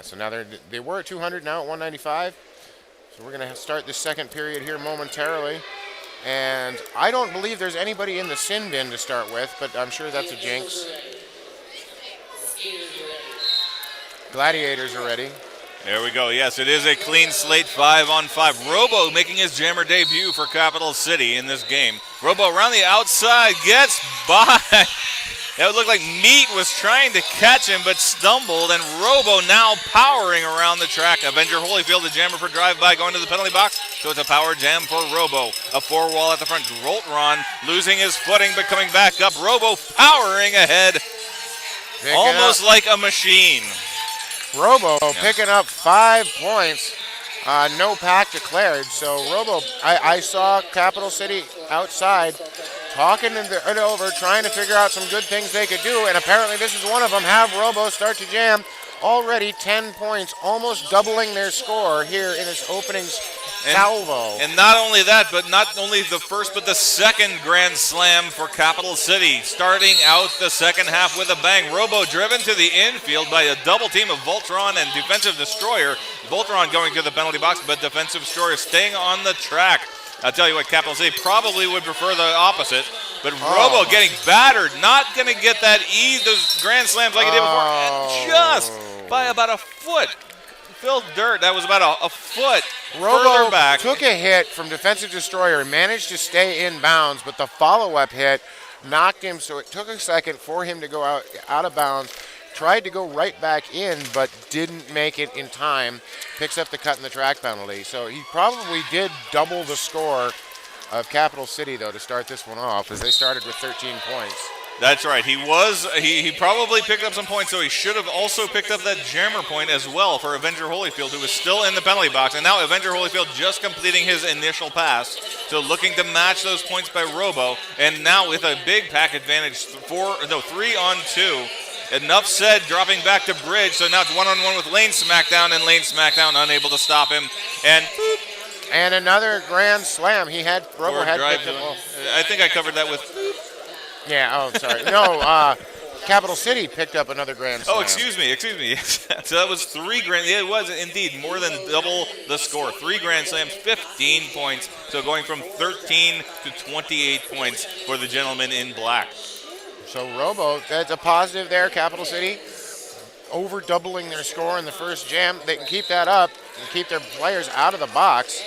A: So now they were at 200, now at 195. So we're going to start the second period here momentarily. And I don't believe there's anybody in the sin bin to start with, but I'm sure that's a jinx. Gladiators are ready.
B: There we go. Yes, it is a clean slate 5-on-5. Robo making his jammer debut for Capital City in this game. Robo around the outside gets by. It would look like Meat was trying to catch him but stumbled, and Robo now powering around the track. Avenger Holyfield, the jammer for drive-by, going to the penalty box. So it's a power jam for Robo. A four-wall at the front. Roltron losing his footing but coming back up. Robo powering ahead. Almost like a machine.
A: Robo picking up 5 points. No pack declared. So Robo, I saw Capital City outside talking it over, trying to figure out some good things they could do, and apparently this is one of them. Have Robo start to jam. Already 10 points, almost doubling their score here in his opening salvo.
B: And not only that, but not only the first, but the second Grand Slam for Capital City. Starting out the second half with a bang. Robo driven to the infield by a double team of Voltron and Defensive Destroyer. Voltron going to the penalty box, but Defensive Destroyer staying on the track. I'll tell you what, Capital City probably would prefer the opposite, but Robo getting battered, not going to get that those Grand Slams like he did before, and just by about a foot. Phil Dirt, that was about a foot further back.
A: Took a hit from Defensive Destroyer, managed to stay in bounds, but the follow-up hit knocked him, so it took a second for him to go out of bounds. Tried to go right back in, but didn't make it in time. Picks up the cut in the track penalty. So he probably did double the score of Capital City, though, to start this one off, as they started with 13 points.
B: That's right. He probably picked up some points, so he should have also picked up that jammer point as well for Avenger Holyfield, who was still in the penalty box. And now Avenger Holyfield just completing his initial pass. So looking to match those points by Robo. And now with a big pack advantage, 3-on-2. Enough said, dropping back to Bridge. So now it's one-on-one with Lane Smackdown, and Lane Smackdown unable to stop him.
A: And another Grand Slam. Robo had picked up.
B: I think I covered that with.
A: Yeah, sorry. No, Capital City picked up another Grand Slam.
B: Oh, excuse me. So that was 3 grand. Yeah, it was indeed more than double the score. 3 Grand Slams, 15 points. So going from 13 to 28 points for the gentleman in black.
A: So Robo, that's a positive there. Capital City over doubling their score in the first jam. They can keep that up and keep their players out of the box.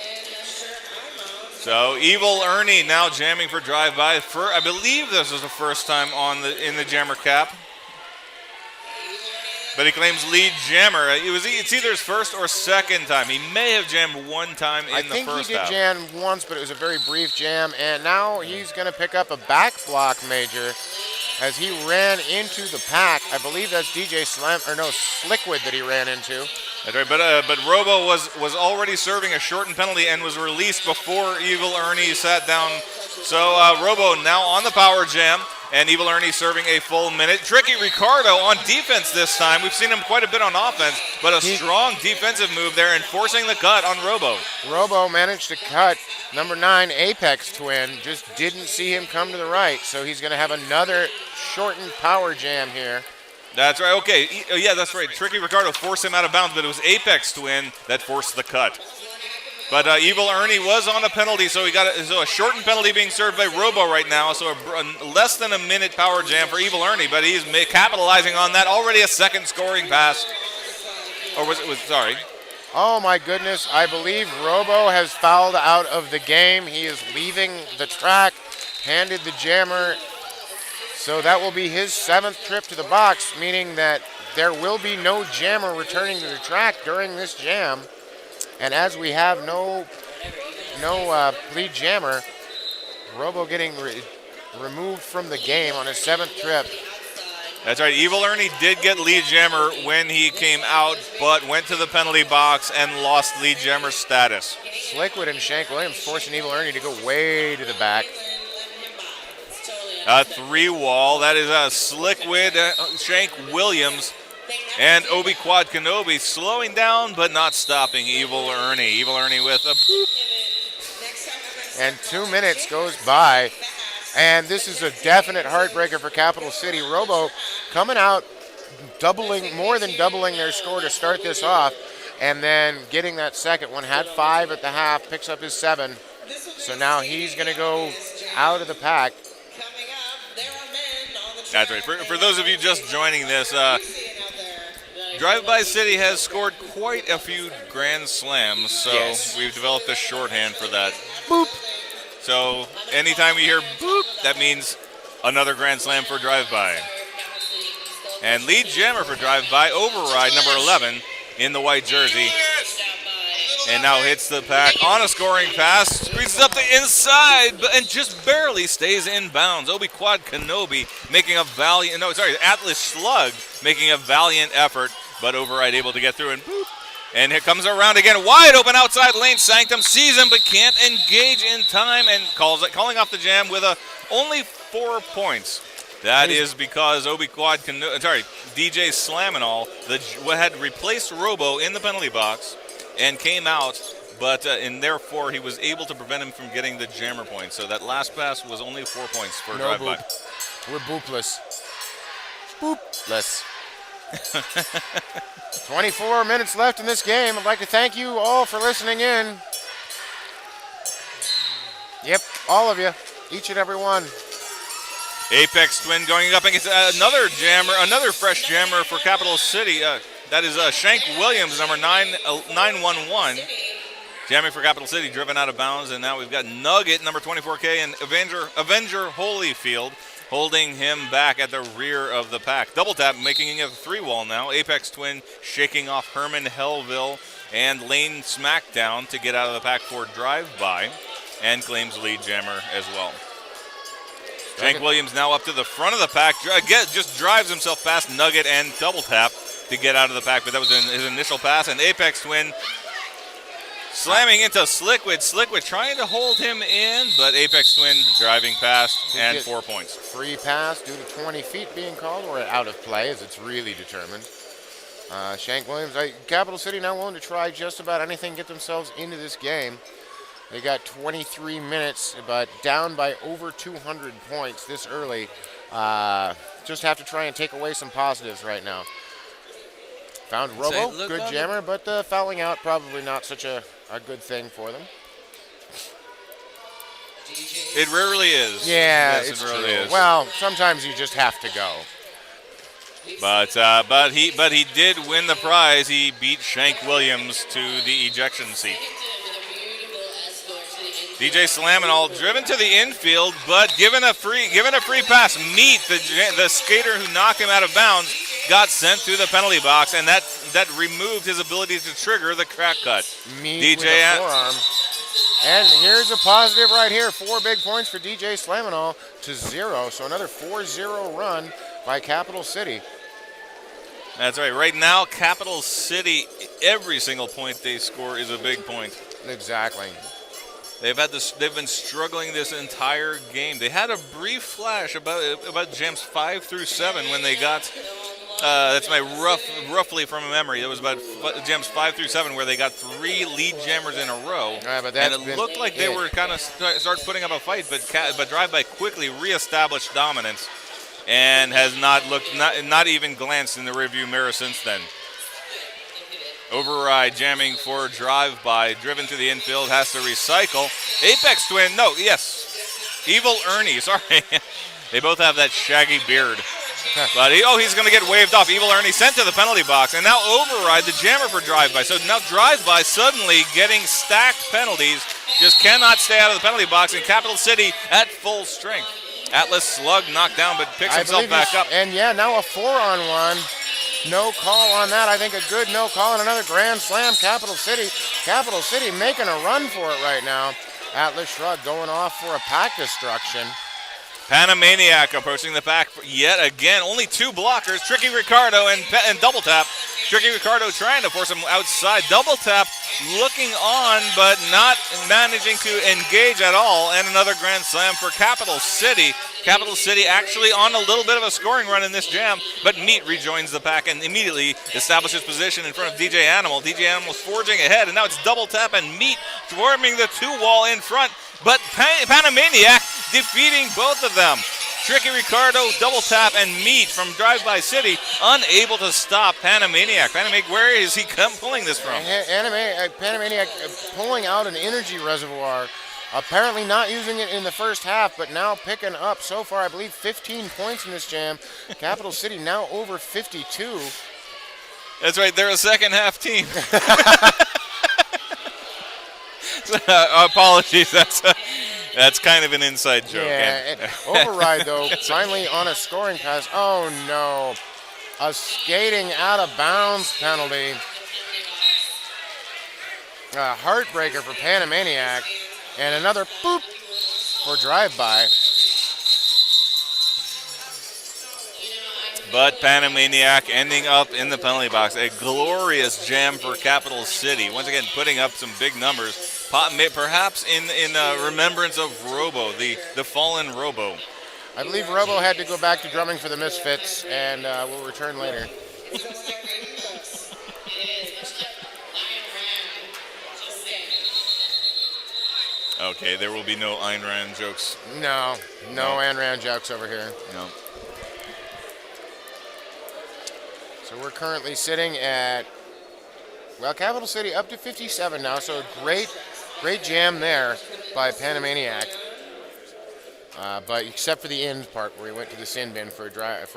B: So Evil Ernie now jamming for drive-by. I believe this is the first time in the jammer cap. But he claims lead jammer. It's either his first or second time. He may have jammed one time in the first half.
A: I think he did jam once, but it was a very brief jam. And now he's going to pick up a back block major as he ran into the pack. I believe that's DJ Slickwood that he ran into.
B: That's right, but Robo was already serving a shortened penalty and was released before Evil Ernie sat down. So Robo now on the power jam, and Evil Ernie serving a full minute. Tricky Ricardo on defense this time. We've seen him quite a bit on offense, but a strong defensive move there and forcing the cut on Robo.
A: Robo managed to cut number 9 Apex Twin, just didn't see him come to the right, so he's going to have another shortened power jam here.
B: That's right. Okay. Yeah, that's right. Tricky Ricardo forced him out of bounds, but it was Apex Twin that forced the cut. But Evil Ernie was on a penalty, so a shortened penalty being served by Robo right now. So a less than a minute power jam for Evil Ernie, but he's capitalizing on that. Already a second scoring pass. Or sorry.
A: Oh my goodness, I believe Robo has fouled out of the game. He is leaving the track, handed the jammer. So that will be his 7th trip to the box, meaning that there will be no jammer returning to the track during this jam. And as we have no lead jammer, Robo getting removed from the game on his 7th trip.
B: That's right. Evil Ernie did get lead jammer when he came out, but went to the penalty box and lost lead jammer status.
A: Slickwood and Shank Williams forcing Evil Ernie to go way to the back.
B: 3-wall. That is Slickwood, Shank Williams, and Obi Quad Kenobi slowing down but not stopping Evil Ernie. Evil Ernie with a boop.
A: And 2 minutes goes by. And this is a definite heartbreaker for Capital City. Robo coming out more than doubling their score to start this off, and then getting that second one. Had 5 at the half, picks up his 7. So now he's going to go out of the pack.
C: Coming up, there are men on the
B: That's right. For those of you just joining this, Drive-By City has scored quite a few Grand Slams, so
A: Yes.
B: we've developed a shorthand for that. Boop. So anytime you hear boop, that means another Grand Slam for Drive-By. And lead jammer for Drive-By, Override, number 11, in the white jersey. And now hits the pack on a scoring pass, squeezes up the inside, and just barely stays in bounds. Obi-Quad Kenobi making a valiant, Atlas Slug making a valiant effort, but Override able to get through and boop. And here comes around again, wide open outside lane. Sanctum sees him, but can't engage in time and calling off the jam with only 4 points. That is because DJ Slaminol had replaced Robo in the penalty box and came out, but and therefore he was able to prevent him from getting the jammer point. So that last pass was only 4 points for
A: No
B: Drive-By.
A: boop. We're boopless. Boopless. 24 minutes left in this game. I'd like to thank you all for listening in. Yep, all of you, each and every one.
B: Apex Twin going up against another fresh jammer for Capital City. That is Shank Williams, number 911. Jamming for Capital City, driven out of bounds. And now we've got Nugget, number 24K, and Avenger Holyfield holding him back at the rear of the pack. Double tap, making it a 3-wall now. Apex Twin shaking off Herman Hellville and Lane Smackdown to get out of the pack for Drive-By, and claims lead jammer as well. Shank Williams now up to the front of the pack. Again, just drives himself past Nugget and double tap to get out of the pack, but that was his initial pass. And Apex Twin slamming into Sliquid. Sliquid trying to hold him in, but Apex Twin driving past and 4 points.
A: Free pass due to 20 feet being called, or out of play, as it's really determined. Shank Williams, Capital City now willing to try just about anything, get themselves into this game. They got 23 minutes, but down by over 200 points this early. Just have to try and take away some positives right now. Found Robo, good jammer, but the fouling out probably not such a good thing for them.
B: It rarely is.
A: Yeah,
B: yes,
A: it's
B: it really
A: true.
B: is.
A: Well, sometimes you just have to go.
B: But he did win the prize. He beat Shank Williams to the ejection seat. DJ Slaminol driven to the infield, but given a free pass. Meat, the skater who knocked him out of bounds, got sent through the penalty box, and that removed his ability to trigger the crack cut.
A: Meat with a forearm. And here's a positive right here. 4 big points for DJ Slaminol to 0. So another 4-0 run by Capital City.
B: That's right. Right now, Capital City, every single point they score is a big point.
A: Exactly.
B: They've been struggling this entire game. They had a brief flash about jams 5 through 7 when they got. That's my roughly from memory. It was about jams 5 through 7 where they got 3 lead jammers in a row,
A: but
B: and it looked like they were kind of start putting up a fight. But Drive-By quickly reestablished dominance, and has not even glanced in the rearview mirror since then. Override jamming for Drive-By, driven to the infield, has to recycle. Apex Twin, Evil Ernie, sorry. They both have that shaggy beard. But he's going to get waved off. Evil Ernie sent to the penalty box, and now Override, the jammer for Drive-By. So now Drive-By suddenly getting stacked penalties, just cannot stay out of the penalty box, and Capital City at full strength. Atlas Slug knocked down, but picks himself back up.
A: And now a 4-on-1. No call on that. I think a good no call and another grand slam. Capital City making a run for it right now. Atlas Shrug going off for a pack destruction.
B: Panamaniac approaching the pack yet again. Only 2 blockers. Tricky Ricardo and double tap. Tricky Ricardo trying to force him outside. Double tap looking on, but not managing to engage at all. And another grand slam for Capital City. Capital City actually on a little bit of a scoring run in this jam, but Meat rejoins the pack and immediately establishes position in front of DJ Animal. DJ Animal's forging ahead, and now it's double tap and Meat forming the 2-wall in front, but Panamaniac defeating both of them. Tricky Ricardo, double tap, and meet from Drive By City, unable to stop Panamaniac. Panamaniac, where is he pulling this from?
A: Panamaniac pulling out an energy reservoir. Apparently not using it in the first half, but now picking up so far, I believe, 15 points in this jam. Capital City now over 52.
B: That's right, they're a second half team. Apologies, that's kind of an inside joke.
A: Yeah, Override, though, finally on a scoring pass. Oh, no. A skating out of bounds penalty. A heartbreaker for Panamaniac. And another boop for drive-by.
B: But Panamaniac ending up in the penalty box. A glorious jam for Capital City. Once again, putting up some big numbers. Perhaps in remembrance of Robo, the fallen Robo.
A: I believe Robo had to go back to drumming for the Misfits, and will return later.
B: Okay, there will be no Ayn Rand jokes.
A: No Ayn Rand jokes over here.
B: No.
A: So we're currently sitting at, well, Capital City up to 57 now, so great jam there by Panamaniac. But except for the end part where he went to the sin bin for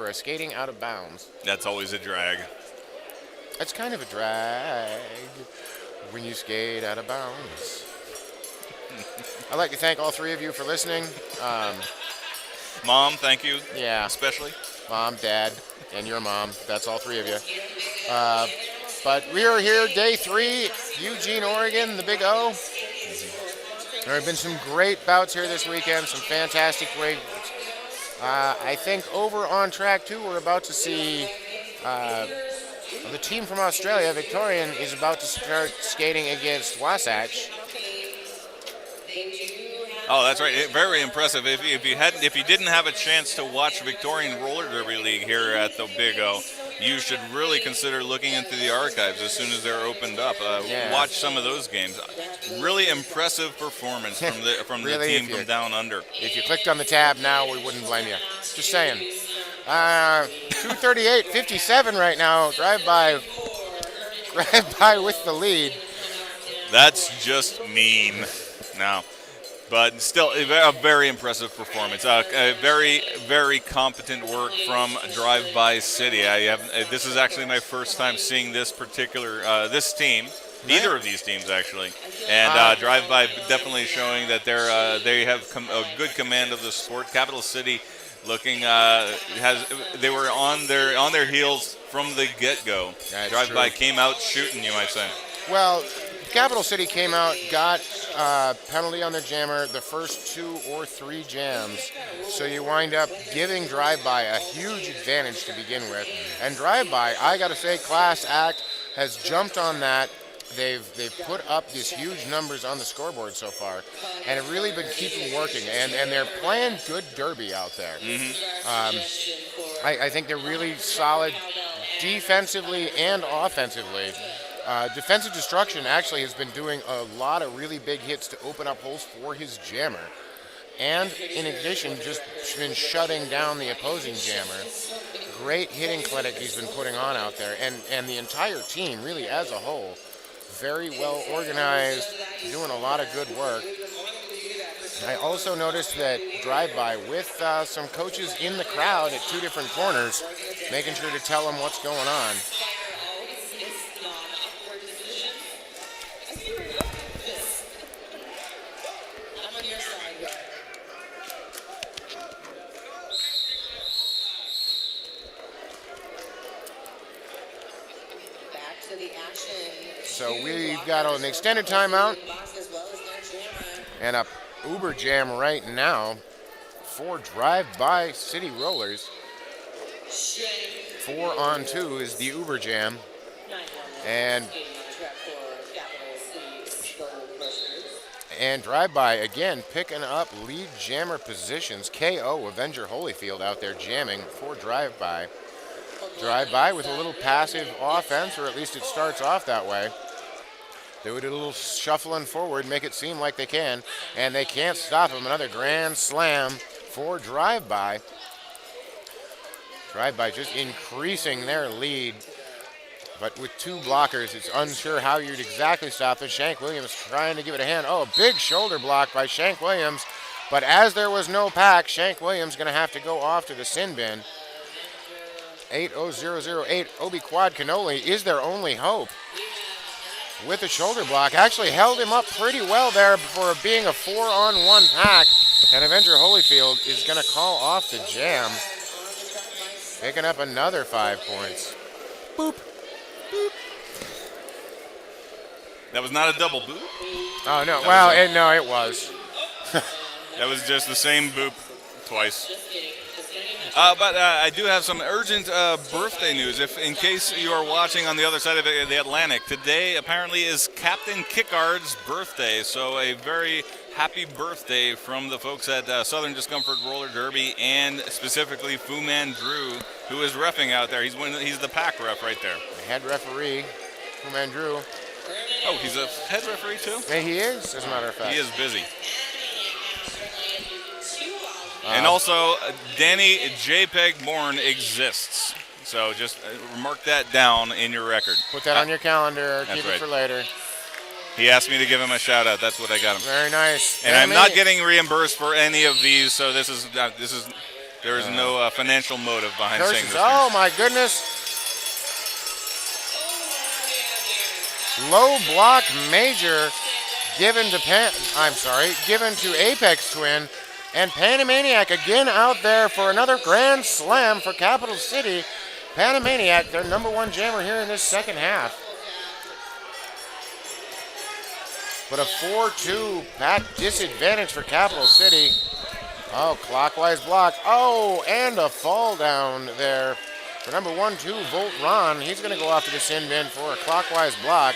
A: a skating out of bounds.
B: That's always a drag.
A: That's kind of a drag when you skate out of bounds. I'd like to thank all three of you for listening.
B: Mom, thank you.
A: Yeah.
B: Especially.
A: Mom, Dad, and your mom. That's all three of you. But we are here, day 3, Eugene, Oregon, the Big O. There have been some great bouts here this weekend, some fantastic waves. I think over on track 2, we're about to see the team from Australia, Victorian, is about to start skating against Wasatch.
B: Oh, that's right. Very impressive. If you didn't have a chance to watch Victorian Roller Derby League here at the Big O, you should really consider looking into the archives as soon as they're opened up. Watch some of those games. Really impressive performance from the
A: Really,
B: team from down under.
A: If you clicked on the tab now, we wouldn't blame you. Just saying. 2:38:57 right now. Drive by with the lead.
B: That's just mean. Now. But still, a very impressive performance. A very, very competent work from Drive By City. This is actually my first time seeing this particular this team. Neither of these teams actually, and Drive By definitely showing that they have a good command of the sport. Capital City looking they were on their heels from the get-go. Drive By came out shooting, you might say.
A: Well, Capital City came out, got penalty on their jammer the first 2 or 3 jams. So you wind up giving Drive By a huge advantage to begin with. And Drive By, I got to say, class act has jumped on that. They've put up these huge numbers on the scoreboard so far, and have really been keeping working. And they're playing good derby out there. I think they're really solid defensively and offensively. Defensive Destruction actually has been doing a lot of really big hits to open up holes for his jammer. And in addition, just been shutting down the opposing jammer. Great hitting clinic he's been putting on out there. And the entire team, really as a whole, very well organized, doing a lot of good work. I also noticed that Drive By with some coaches in the crowd at 2 different corners, making sure to tell them what's going on. So we've got an extended timeout and a Uber jam right now for Drive By City Rollers. 4 on 2 is the Uber jam. And Drive By again picking up lead jammer positions. KO Avenger Holyfield out there jamming for Drive By. Drive By with a little passive offense, or at least it starts off that way. They would do a little shuffling forward, make it seem like they can, and they can't stop him. Another grand slam for Drive-By. Drive-By just increasing their lead. But with 2 blockers, it's unsure how you'd exactly stop it. Shank Williams trying to give it a hand. Oh, a big shoulder block by Shank Williams. But as there was no pack, Shank Williams going to have to go off to the sin bin. 8:00.08. Obi Quad Cannoli is their only hope. With a shoulder block, actually held him up pretty well there for being a 4-on-1 pack. And Avenger Holyfield is going to call off the jam. Picking up another 5 points. Boop.
B: That was not a double boop.
A: Oh, no. Well, it was.
B: That was just the same boop twice. But I do have some urgent birthday news. If, in case you are watching on the other side of the Atlantic, today apparently is Captain Kickard's birthday. So a very happy birthday from the folks at Southern Discomfort Roller Derby, and specifically Fu Man Drew, who is reffing out there. He's the pack ref right there.
A: The head referee, Fu Man Drew.
B: Oh, he's a head referee too?
A: Yeah, he is, as a matter of fact.
B: He is busy. And also, Danny JPEG Bourne exists. So just mark that down in your record.
A: Put that on your calendar. Keep it for later.
B: He asked me to give him a shout out. That's what I got him.
A: Very nice.
B: And I'm not getting reimbursed for any of these, so there is no financial motive behind saying this.
A: Oh my goodness. Low block major given to Apex Twin, and Panamaniac again out there for another grand slam for Capital City. Panamaniac, their number 1 jammer here in this second half. But a 4-2 pack disadvantage for Capital City. Oh, clockwise block. Oh, and a fall down there for number 1-2 Volt Ron. He's going to go off to the sin bin for a clockwise block.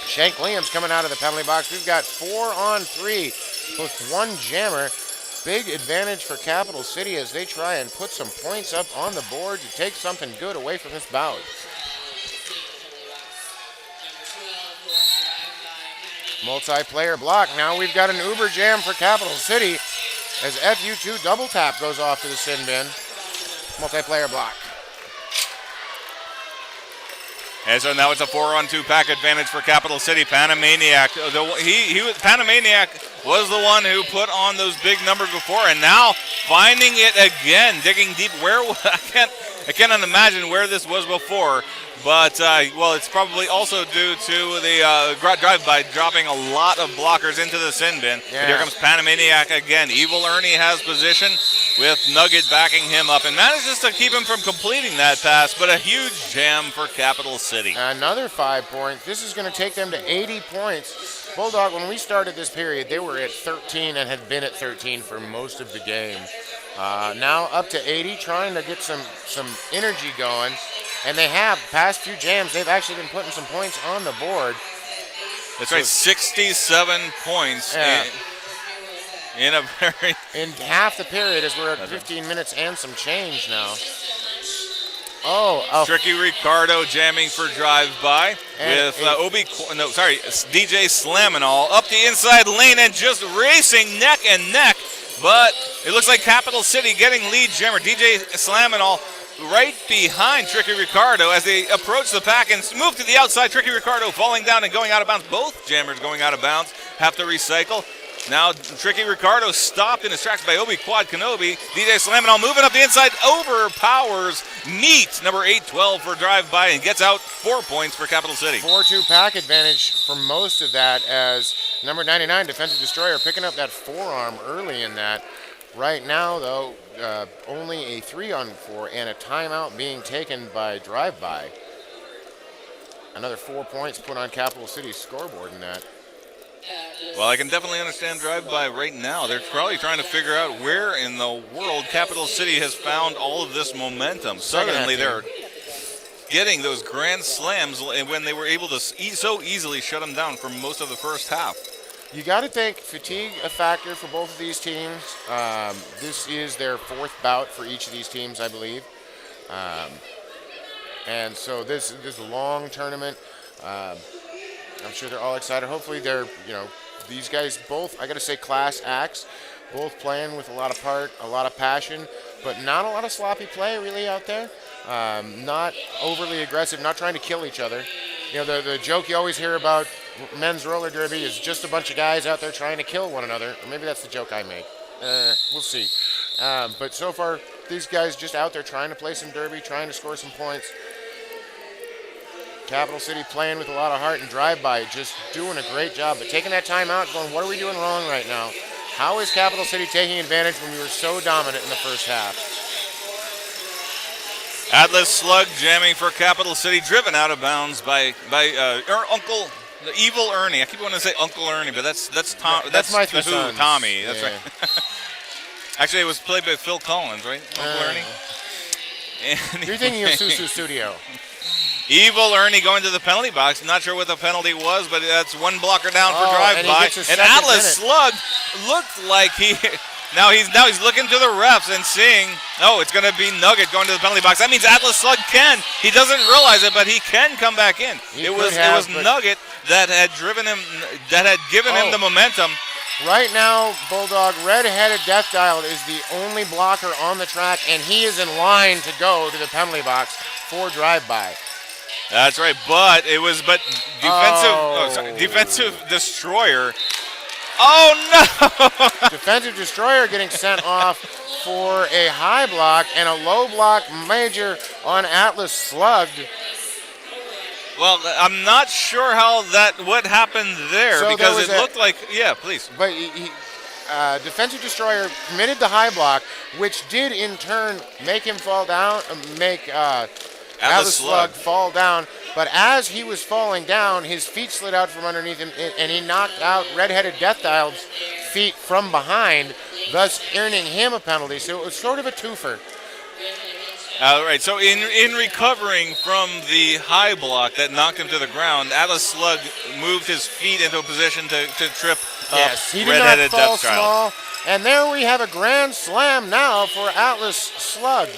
A: Shank Williams coming out of the penalty box. We've got 4-on-3 with 1 jammer. Big advantage for Capital City as they try and put some points up on the board to take something good away from this bout. Multiplayer block. Now we've got an Uber jam for Capital City as FU2 double tap goes off to the sin bin. Multiplayer block.
B: And so now it's a 4-on-2 pack advantage for Capital City. Panamaniac. Panamaniac was the one who put on those big numbers before, and now finding it again, digging deep. I cannot imagine where this was before. But, it's probably also due to the drive-by dropping a lot of blockers into the sin bin. Yeah. And here comes Panamaniac again. Evil Ernie has position with Nugget backing him up and manages to keep him from completing that pass, but a huge jam for Capital City.
A: Another 5 points. This is going to take them to 80 points. Bulldog, when we started this period, they were at 13 and had been at 13 for most of the game. Now up to 80, trying to get some energy going. And they have, past few jams, they've actually been putting some points on the board.
B: That's right, 67 points in a very...
A: In half the period, as we're at 15 minutes and some change now. Oh.
B: Tricky Ricardo jamming for drive-by with DJ Slaminol up the inside lane and just racing neck and neck. But it looks like Capital City getting lead jammer. DJ Slaminol right behind Tricky Ricardo as they approach the pack and move to the outside. Tricky Ricardo falling down and going out of bounds. Both jammers going out of bounds. Have to recycle. Now Tricky Ricardo stopped in his tracks by Obi Quad Kenobi. DJ Slaminol moving up the inside. Overpowers Neat, number 8-12 for drive-by, and gets out 4 points for Capital City.
A: 4-2 pack advantage for most of that as number 99 Defensive Destroyer picking up that forearm early in that. Right now, though, only a 3-on-4 and a timeout being taken by drive-by. Another 4 points put on Capital City's scoreboard in that.
B: Well, I can definitely understand drive-by right now. They're probably trying to figure out where in the world Capital City has found all of this momentum. Suddenly they're getting those grand slams when they were able to so easily shut them down for most of the first half.
A: You got to think fatigue a factor for both of these teams. This is their 4th bout for each of these teams, I believe. And so this long tournament, I'm sure they're all excited. Hopefully they're, these guys both, I got to say, class acts. both playing with a lot of heart, a lot of passion, but not a lot of sloppy play really out there. Not overly aggressive, not trying to kill each other. You know, the joke you always hear about men's roller derby is just a bunch of guys out there trying to kill one another. Or maybe that's the joke I make. We'll see. But so far, these guys just out there trying to play some derby, trying to score some points. Capital City playing with a lot of heart and drive-by, just doing a great job. But taking that time out, going, what are we doing wrong right now? How is Capital City taking advantage when we were so dominant in the first half?
B: Atlas Slug jamming for Capital City, driven out of bounds by Uncle the Evil Ernie. I keep wanting to say Uncle Ernie, but that's Tom.
A: That's my two
B: who,
A: sons.
B: Tommy. That's
A: Yeah.
B: right. Actually, it was played by Phil Collins, right? Uncle Ernie.
A: You're thinking of Susu Studio.
B: Evil Ernie going to the penalty box. Not sure what the penalty was, but that's one blocker down for
A: Oh,
B: drive
A: and he
B: by.
A: gets his
B: And
A: second
B: Atlas
A: minute.
B: Slug looked like he. Now he's looking to the refs and seeing. Oh, it's going to be Nugget going to the penalty box. That means Atlas Slug can. He doesn't realize it, but he can come back in.
A: He
B: It
A: could
B: was
A: have, but-
B: Nugget that had driven him, that had given him
A: Oh.
B: the momentum.
A: Right now, Bulldog, red-headed Death Dialed is the only blocker on the track, and he is in line to go to the penalty box for drive-by.
B: That's right, but defensive destroyer. Oh no!
A: Defensive Destroyer getting sent off for a high block and a low block major on Atlas Slug.
B: Well, I'm not sure what happened there
A: So there
B: because
A: was
B: it looked like, yeah, please.
A: But Defensive Destroyer committed the high block, which did in turn make him fall down, make Atlas Slug fall down. But as he was falling down, his feet slid out from underneath him, and he knocked out red-headed Death Dialed's feet from behind, thus earning him a penalty. So it was sort of a twofer.
B: All right, so in recovering from the high block that knocked him to the ground, Atlas Slug moved his feet into a position to trip
A: Yes, he
B: up
A: did not
B: red-headed
A: fall
B: Death Dialed.
A: small. And there we have a grand slam now for Atlas Slug.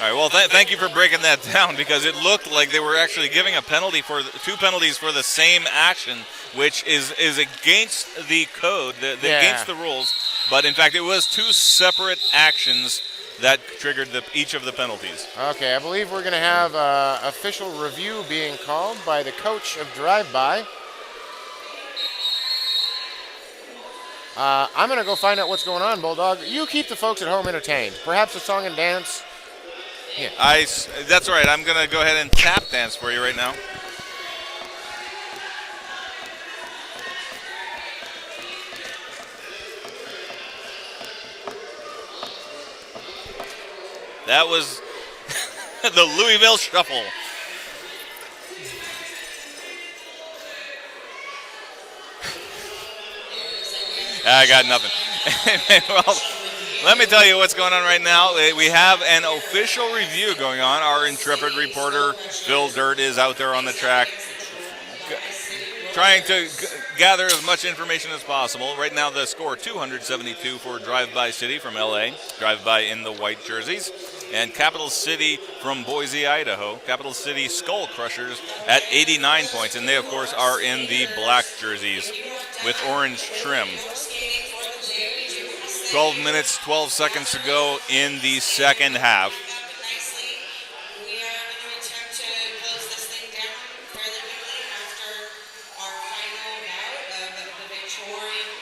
B: All right, well, thank you for breaking that down because it looked like they were actually giving a penalty for two penalties for the same action, which is against the code, against the rules. But in fact, it was two separate actions that triggered each of the penalties.
A: Okay, I believe we're going to have official review being called by the coach of drive-by. I'm going to go find out what's going on, Bulldog. You keep the folks at home entertained. Perhaps a song and dance. Yeah.
B: That's right. I'm going to go ahead and tap dance for you right now. That was the Louisville Shuffle. I got nothing. Well, let me tell you what's going on right now. We have an official review going on. Our intrepid reporter, Phil Dirt, is out there on the track trying to gather as much information as possible. Right now, the score 272 for Drive-By City from LA. Drive-By in the white jerseys. And Capital City from Boise, Idaho. Capital City Skull Crushers at 89 points. And they, of course, are in the black jerseys with orange trim. 12 minutes, 12 seconds to go in the second half.
C: We are going to attempt to close this thing down fairly quickly after our final bout of the Victorian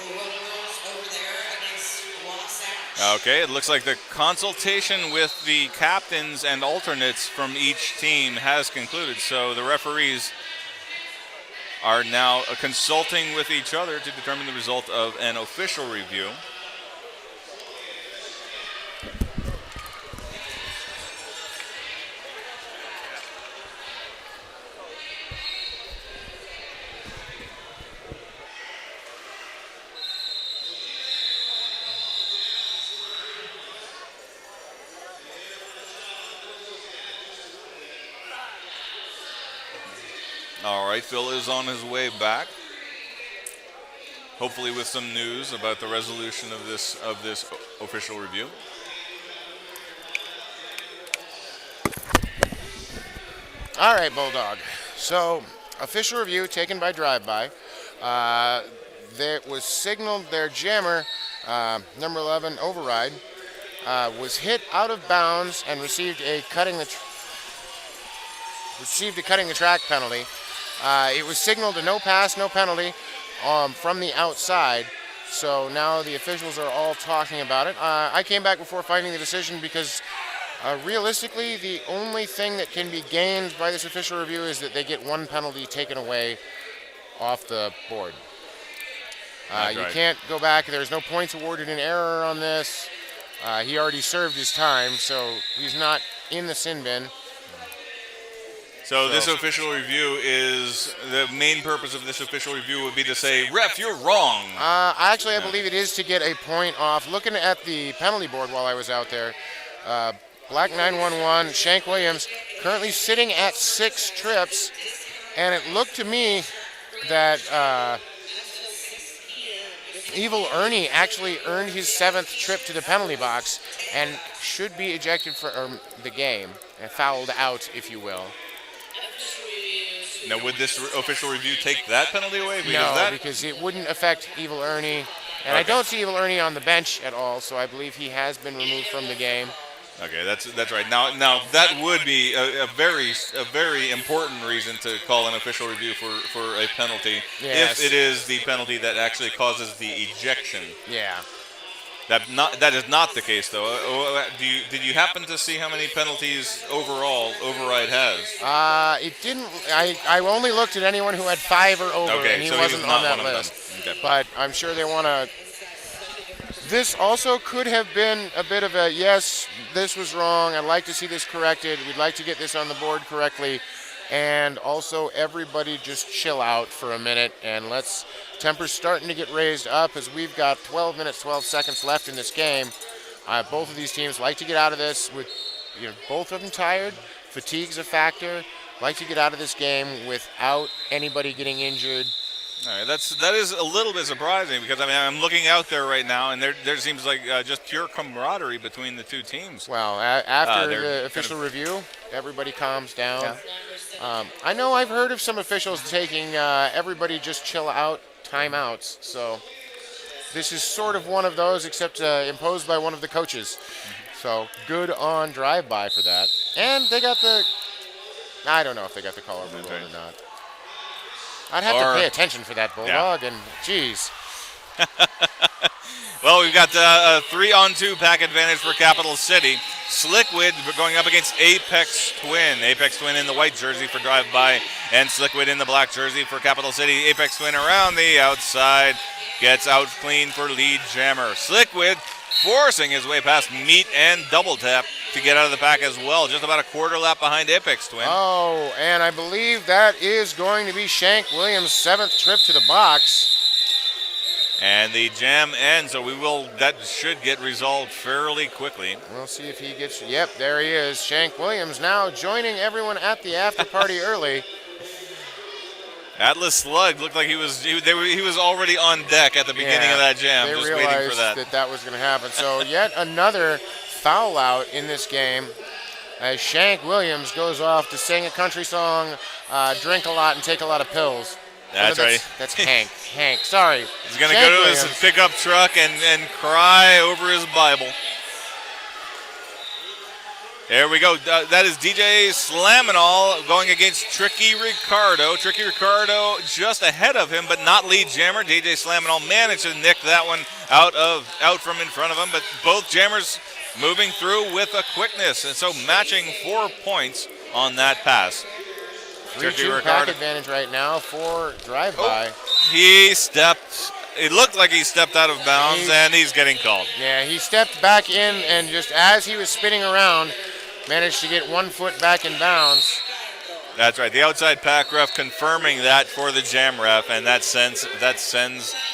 C: Roller Girls over there against Wasatch.
B: Okay, it looks like the consultation with the captains and alternates from each team has concluded. So the referees are now consulting with each other to determine the result of an official review. All right, Phil is on his way back. Hopefully with some news about the resolution of this official review.
A: All right, Bulldog. So, official review taken by Drive-By. that was signaled their jammer, number 11, Override, was hit out of bounds and received a cutting the track penalty. It was signaled a no pass, no penalty from the outside. So now the officials are all talking about it. I came back before finding the decision because realistically, the only thing that can be gained by this official review is that they get one penalty taken away off the board.
B: That's
A: You
B: right.
A: can't go back. There's no points awarded in error on this. He already served his time, so he's not in the sin bin.
B: So this official review is, the main purpose of this official review would be to say, ref, you're wrong.
A: I believe it is to get a point off. Looking at the penalty board while I was out there, Black 911, Shank Williams, currently sitting at 6 trips, and it looked to me that Evil Ernie actually earned his 7th trip to the penalty box and should be ejected from the game, and fouled out, if you will.
B: Now, would this official review take that penalty away?
A: Because it wouldn't affect Evil Ernie. And I don't see Evil Ernie on the bench at all, so I believe he has been removed from the game.
B: Okay, that's right. Now that would be a very important reason to call an official review for a penalty,
A: Yes.
B: if it is the penalty that actually causes the ejection.
A: Yeah.
B: That is not the case, though. Did you happen to see how many penalties overall Override has?
A: It didn't. I only looked at anyone who had 5 or over,
B: Okay,
A: and he
B: so he
A: wasn't
B: was not
A: on that
B: one of them.
A: list.
B: Okay.
A: But I'm sure they want to. This also could have been a bit of a yes, this was wrong. I'd like to see this corrected. We'd like to get this on the board correctly. And also, everybody just chill out for a minute and let's. Temper's starting to get raised up as we've got 12 minutes, 12 seconds left in this game. Both of these teams like to get out of this with, both of them tired. Fatigue's a factor. Like to get out of this game without anybody getting injured.
B: All right, that is a little bit surprising because I'm looking out there right now and there seems like just pure camaraderie between the two teams.
A: Well, after
B: they're
A: the official review, everybody calms down. I know I've heard of some officials taking everybody just chill out timeouts. So this is sort of one of those, except imposed by one of the coaches. So good on drive-by for that. And they got the. I don't know if they got the call over or not. I'd have to pay attention for that bulldog, and geez.
B: Well, we've got a 3-on-2 pack advantage for Capital City. Slickwood going up against Apex Twin. Apex Twin in the white jersey for drive-by, and Slickwood in the black jersey for Capital City. Apex Twin around the outside, gets out clean for lead jammer. Slickwood forcing his way past Meat and Double Tap to get out of the pack as well. Just about a quarter lap behind Apex Twin.
A: Oh, and I believe that is going to be Shank Williams' 7th trip to the box.
B: And the jam ends, so that should get resolved fairly quickly.
A: We'll see if he gets. Yep, there he is. Shank Williams now joining everyone at the after party early.
B: Atlas Slug looked like he was already on deck at the beginning of that jam,
A: They
B: just
A: realized
B: waiting for that.
A: that was going to happen. So yet another foul out in this game as Shank Williams goes off to sing a country song, drink a lot, and take a lot of pills.
B: That's right.
A: That's Hank. Hank, sorry.
B: He's going to
A: Shank
B: go to his
A: Williams.
B: pickup truck and cry over his Bible. There we go. That is DJ Slaminol going against Tricky Ricardo. Tricky Ricardo just ahead of him, but not lead jammer. DJ Slaminol managed to nick that one out from in front of him, but both jammers moving through with a quickness, and so matching 4 points on that pass.
A: 3-2 pack advantage right now for drive-by.
B: He stepped. It looked like he stepped out of bounds, and he's getting called.
A: Yeah, he stepped back in, and just as he was spinning around, managed to get 1 foot back in bounds.
B: That's right. The outside pack ref confirming that for the jam ref, and that sends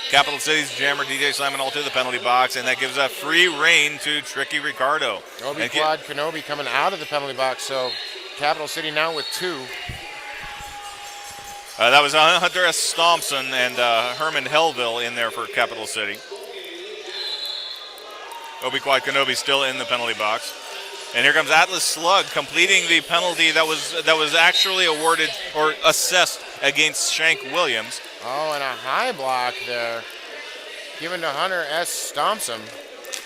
B: Capital City's jammer DJ Slaminol to the penalty box, and that gives a free reign to Tricky Ricardo.
A: Obi-Quad Kenobi coming out of the penalty box, so Capital City now with 2.
B: That was Hunter S. Thompson and Herman Hellville in there for Capital City. Obi-Quad Kenobi still in the penalty box. And here comes Atlas Slug completing the penalty that was actually awarded or assessed against Shank Williams.
A: Oh, and a high block there. Given to Hunter S. Thompson.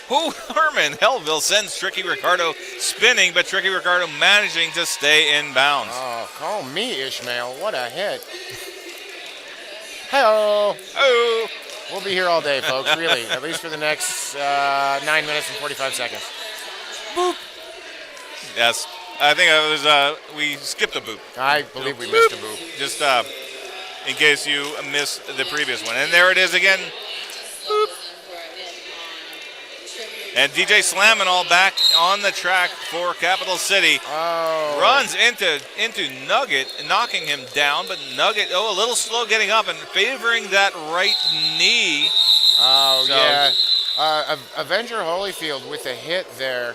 B: Who Herman Hellville sends Tricky Ricardo spinning, but Tricky Ricardo managing to stay in bounds.
A: Oh, call me Ishmael. What a hit. Hey-oh.
B: Oh,
A: We'll be here all day, folks, really. At least for the next 9 minutes and 45 seconds.
B: yes. I think it was we skipped a boop.
A: I believe we missed a boop.
B: Just in case you missed the previous one. And there it is again. Boop. And DJ Slaminall back on the track for Capital City.
A: Oh.
B: Runs into Nugget, knocking him down, but Nugget, a little slow getting up and favoring that right knee.
A: Oh,
B: So-
A: yeah. Avenger Holyfield with a hit there.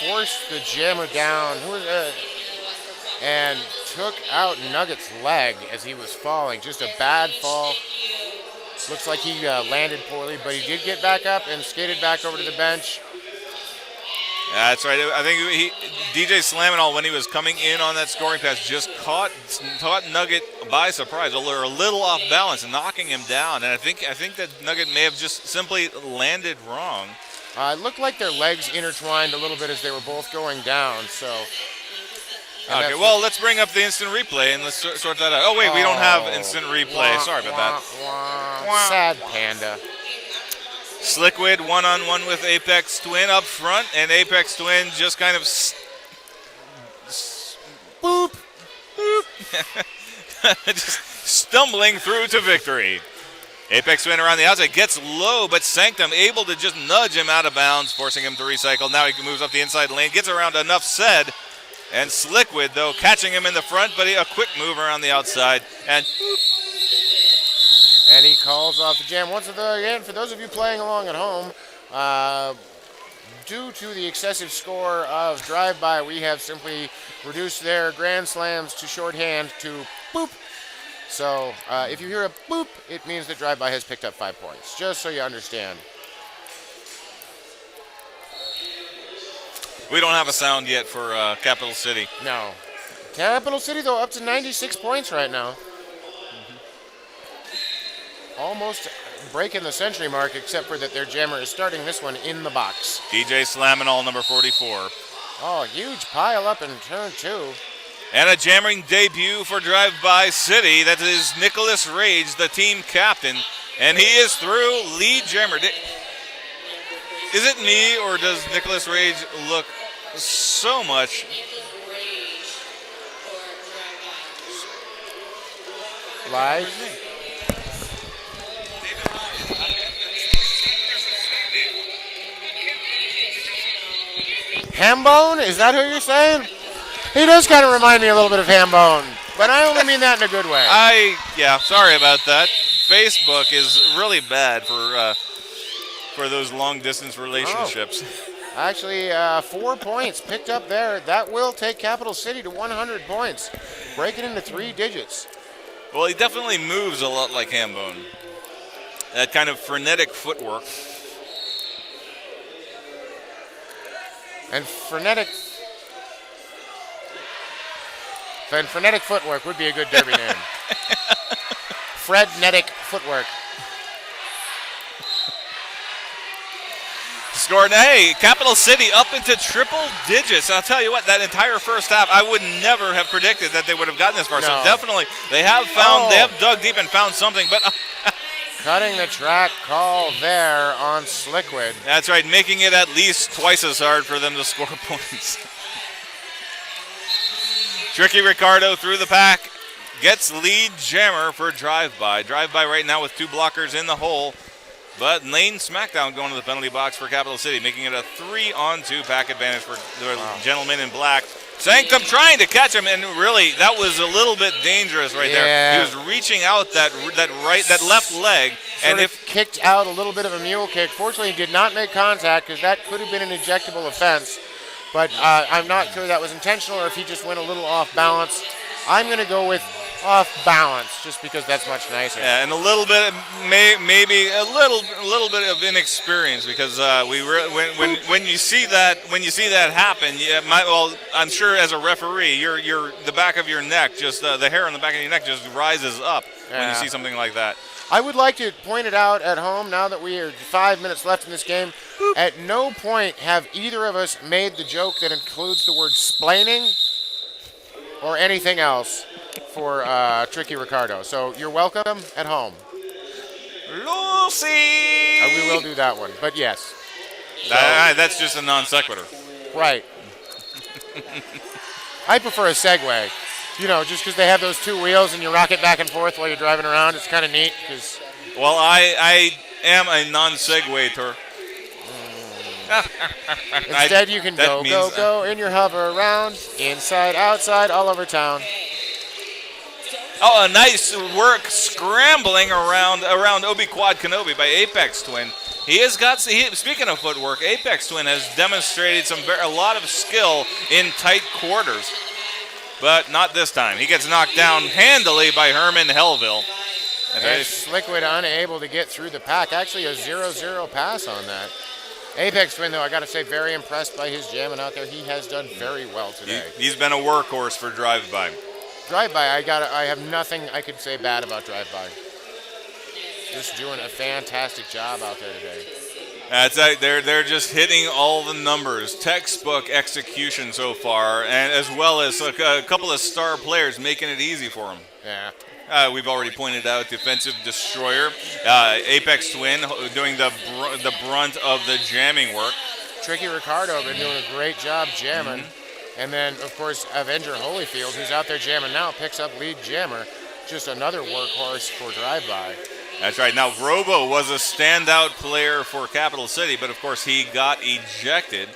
A: Forced the jammer down. And took out Nugget's leg as he was falling. Just a bad fall. Looks like he landed poorly, but he did get back up and skated back over to the bench.
B: Yeah, that's right. I think DJ Slaminall, when he was coming in on that scoring pass, just caught Nugget by surprise, or a little off balance, knocking him down. And I think that Nugget may have just simply landed wrong.
A: It looked like their legs intertwined a little bit as they were both going down. So. And
B: Okay,
A: that's
B: well, let's bring up the instant replay and let's sort that out. Oh, wait, we don't have instant replay. Sorry about that.
A: Sad panda.
B: Sliquid one-on-one with Apex Twin up front, and Apex Twin just kind of
A: Boop.
B: just stumbling through to victory. Apex Twin around the outside gets low, but Sanctum able to just nudge him out of bounds, forcing him to recycle. Now he moves up the inside lane, gets around enough said. And Sliquid, though, catching him in the front, but a quick move around the outside. And
A: he calls off the jam. Once again, for those of you playing along at home, due to the excessive score of drive-by, we have simply reduced their grand slams to shorthand to boop. So if you hear a boop, it means that drive-by has picked up 5 points, just so you understand.
B: we don't have a sound yet for Capital City.
A: No. Capital City, though, up to 96 points right now. Almost breaking the century mark, except for that their jammer is starting this one in the box.
B: DJ Slaminall, number 44.
A: Oh, huge pile up in turn 2.
B: And a jamming debut for Drive By City. That is Nicholas Rage, the team captain. And he is through lead jammer. Is it me, or does Nicholas Rage look so much
A: Live. Hambone? Is that who you're saying? He does kind of remind me a little bit of Hambone, but I only mean that in a good way.
B: Yeah, sorry about that. Facebook is really bad for those long distance relationships.
A: Actually, 4 points picked up there. That will take Capital City to 100 points, breaking into 3 digits.
B: Well, he definitely moves a lot like Hambone. That kind of frenetic footwork.
A: And frenetic footwork would be a good derby name. Frednetic footwork.
B: Scored, hey, Capital City up into triple digits. I'll tell you what, that entire first half, I would never have predicted that they would have gotten this far.
A: No.
B: So definitely, they have dug deep and found something. But
A: Cutting the track call there on Sliquid.
B: that's right, making it at least twice as hard for them to score points. Tricky Ricardo through the pack, gets lead jammer for Drive-By. Drive-By right now with 2 blockers in the hole. But lane smackdown going to the penalty box for Capital City, making it a 3-on-2 pack advantage for the gentleman in black. Sanctum trying to catch him, and really, that was a little bit dangerous right there. He was reaching out that left leg,
A: And if kicked out a little bit of a mule kick, fortunately he did not make contact because that could have been an ejectable offense. But I'm not sure that was intentional or if he just went a little off balance. I'm going to go with off balance, just because that's much nicer.
B: Yeah, and a little bit, maybe a little bit of inexperience because when you see that happen, I'm sure as a referee, your the back of your neck, just the hair on the back of your neck just rises up when you see something like that.
A: I would like to point it out at home now that we are 5 minutes left in this game. At no point have either of us made the joke that includes the word splaining or anything else for Tricky Ricardo. So you're welcome at home.
B: Lucy!
A: We will do that one, but yes.
B: That's just a non sequitur.
A: Right. I prefer a Segway. You know, just because they have those two wheels and you rock it back and forth while you're driving around. It's kind of neat.
B: Well, I am a non-segwator.
A: Instead, you can go in your hover around, inside, outside, all over town.
B: Oh, a nice work scrambling around Obi Quad Kenobi by Apex Twin. Speaking of footwork, Apex Twin has demonstrated a lot of skill in tight quarters. But not this time. He gets knocked down handily by Herman Hellville.
A: And Slickwood unable to get through the pack. Actually, a 0-0 pass on that. Apex Twin, though, I got to say, very impressed by his jamming out there. He has done very well today.
B: He's been a workhorse for Drive-By.
A: Drive-By, I have nothing I could say bad about Drive-By. Just doing a fantastic job out there today.
B: That's right. They're just hitting all the numbers. Textbook execution so far, and as well as a couple of star players making it easy for them.
A: Yeah.
B: We've already pointed out Defensive Destroyer, Apex Twin doing the brunt of the jamming work.
A: Tricky Ricardo been doing a great job jamming. And then, of course, Avenger Holyfield, who's out there jamming now, picks up lead jammer. Just another workhorse for Drive-By.
B: That's right. Now, Robo was a standout player for Capital City, but of course he got ejected,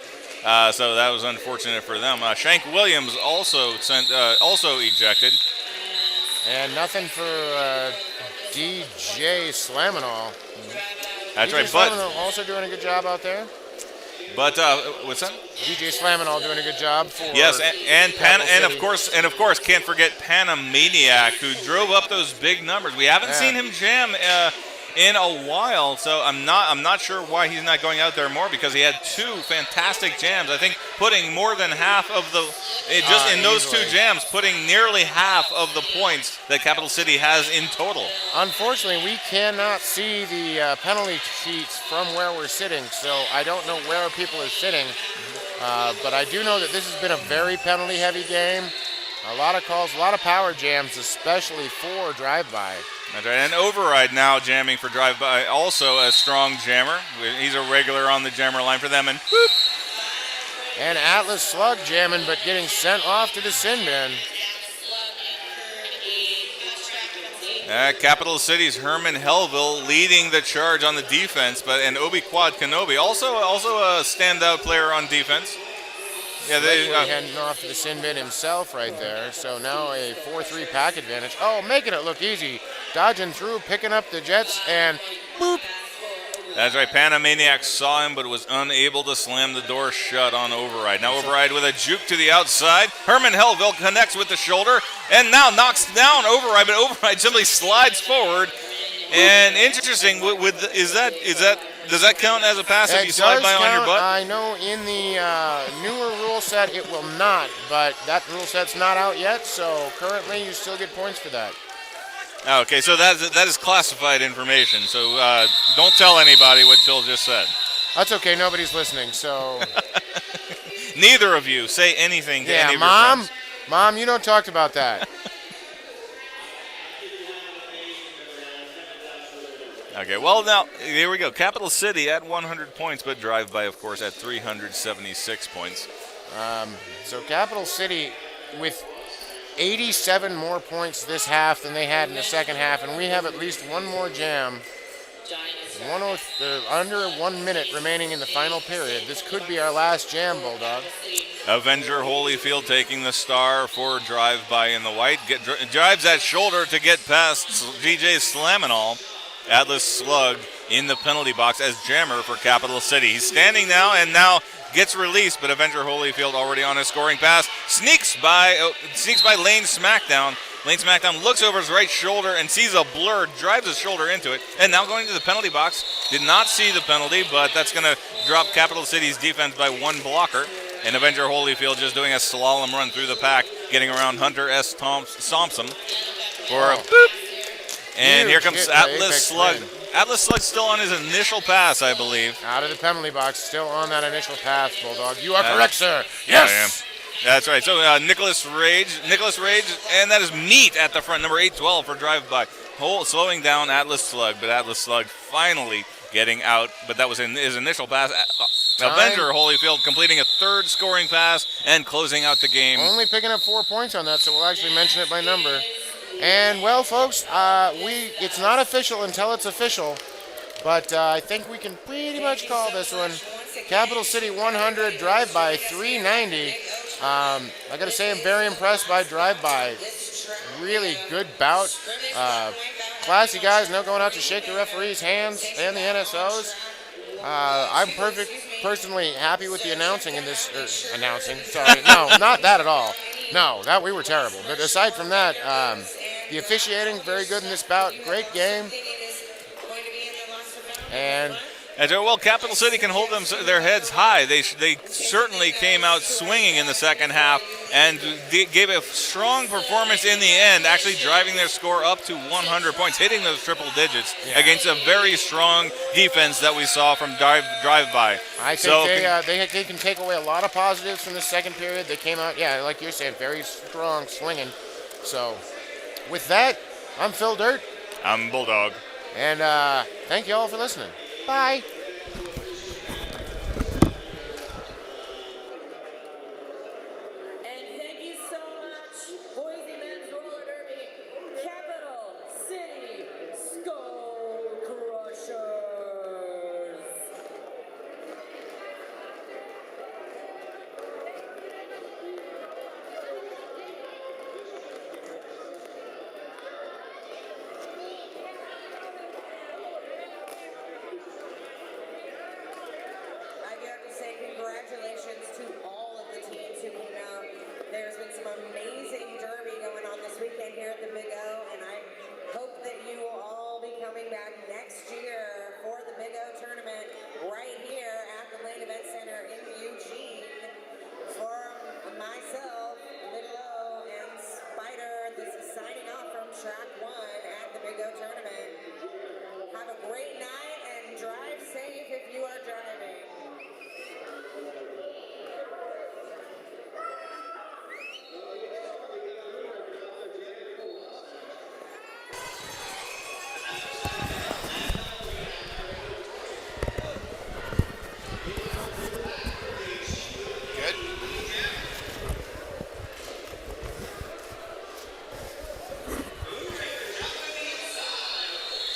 B: so that was unfortunate for them. Shank Williams also ejected.
A: And nothing for DJ Slaminol.
B: That's
A: DJ
B: right,
A: Slaminol also doing a good job out there.
B: But what's that?
A: DJ Slaminol doing a good job for.
B: Yes, and of course, can't forget Panamaniac, who drove up those big numbers. We haven't seen him jam in a while, so I'm not sure why he's not going out there more, because he had two fantastic jams. I think putting more than half of the in those two jams, putting nearly half of the points that Capital City has in total.
A: Unfortunately, we cannot see the penalty sheets from where we're sitting, so I don't know where people are sitting. But I do know that this has been a very penalty-heavy game. A lot of calls, a lot of power jams, especially for Drive-By.
B: That's right. And Override now jamming for Drive-By, also a strong jammer. He's a regular on the jammer line for them, and boop.
A: And Atlas Slug jamming, but getting sent off to the sin bin.
B: Capital City's Herman Hellville leading the charge on the defense, and Obi Quad Kenobi also a standout player on defense. Yeah, they
A: heading off to the sin bin himself right there. So now a 4-3 pack advantage. Oh, making it look easy. Dodging through, picking up the Jets, and boop.
B: That's right. Panamaniac saw him, but was unable to slam the door shut on Override. Now Override with a juke to the outside. Herman Hellville connects with the shoulder, and now knocks down Override, but Override simply slides forward. And interesting, does that count as a pass if you slide by on your butt?
A: I know in the newer rule set it will not, but that rule set's not out yet, so currently you still get points for that.
B: Okay, so that is classified information, so don't tell anybody what Phil just said.
A: That's okay, nobody's listening, so...
B: Neither of you say anything to any of your friends.
A: Mom, you don't talk about that.
B: Okay, well, now, here we go. Capital City at 100 points, but Drive-By, of course, at 376 points.
A: So Capital City with 87 more points this half than they had in the second half, and we have at least one more jam. Under 1 minute remaining in the final period. This could be our last jam, Bulldog.
B: Avenger Holyfield taking the star for Drive-By in the white. Drives that shoulder to get past DJ Slaminol. Atlas Slug in the penalty box as jammer for Capital City. He's standing now and now gets released, but Avenger Holyfield already on a scoring pass. Sneaks by Lane Smackdown Lane SmackDown looks over his right shoulder and sees a blur, drives his shoulder into it, and now going to the penalty box. Did not see the penalty, but that's going to drop Capital City's defense by one blocker. And Avenger Holyfield just doing a slalom run through the pack, getting around Hunter S. Thompson for a boop. And here comes Atlas Slug. Atlas Slug still on his initial pass, I believe.
A: Out of the penalty box, still on that initial pass, Bulldog. You are correct, sir. Yes!
B: I am. That's right. So Nicholas Rage, and that is Meat at the front, number 812 for drive-by. Slowing down Atlas Slug, but Atlas Slug finally getting out, but that was in his initial pass. Avenger Holyfield completing a third scoring pass and closing out the game.
A: Only picking up 4 points on that, so we'll actually mention it by number. And, well, folks, it's not official until it's official, but I think we can pretty much call this one Capital City 100, drive-by 390. I got to say I'm very impressed by drive-by. Really good bout. Classy guys, no going out to shake the referees' hands and the NSOs. I'm personally happy with the announcing in this. Sorry, no, not that at all. No, that we were terrible. But aside from that, the officiating very good in this bout. Great game. And
B: well, Capital City can hold their heads high. They certainly came out swinging in the second half and gave a strong performance in the end, actually driving their score up to 100 points, hitting those triple digits against a very strong defense that we saw from drive-by.
A: I think they can take away a lot of positives from the second period. They came out, like you're saying, very strong, swinging. So with that, I'm Phil Dirt.
B: I'm Bulldog.
A: And thank you all for listening. Bye.
E: And thank you so much, Boise Men's Roller Derby, Capital City Skull Crushers. Congratulations to all of the teams who came out. There's been some amazing derby going on this weekend here at the Big O, and I hope that you will all be coming back next year for the Big O tournament right here at the Lane Event Center in Eugene. For myself, Big O, and Spider, this is signing off from Track 1 at the Big O tournament. Have a great night and drive safe if you are driving.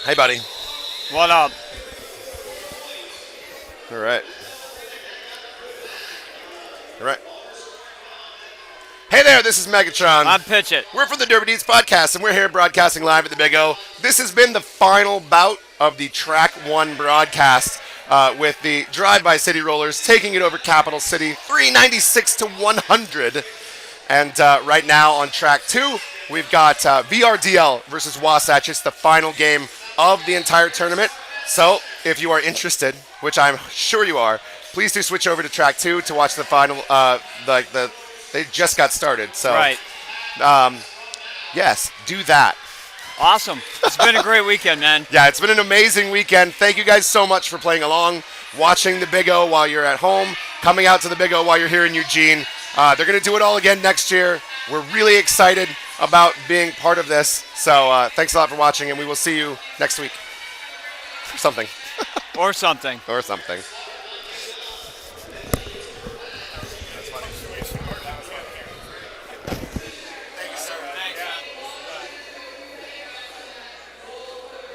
G: Hey, buddy.
H: What up?
G: All right. Hey there, this is Megatron.
H: I'm Pitch It.
G: We're from the Derby Deeds Podcast, and we're here broadcasting live at the Big O. This has been the final bout of the Track 1 broadcast with the Drive-By City Rollers taking it over Capital City, 396 to 100. And right now on Track 2, we've got VRDL versus Wasatch. It's the final game of the entire tournament. So if you are interested, which I'm sure you are, please do switch over to Track 2 to watch the final, they just got started. So,
H: right.
G: Yes, do that.
H: Awesome. It's been a great weekend, man.
G: Yeah, it's been an amazing weekend. Thank you guys so much for playing along, watching the Big O while you're at home, coming out to the Big O while you're here in Eugene. They're going to do it all again next year. We're really excited about being part of this. So thanks a lot for watching, and we will see you next week. Or something.
H: Or something.
G: Or something.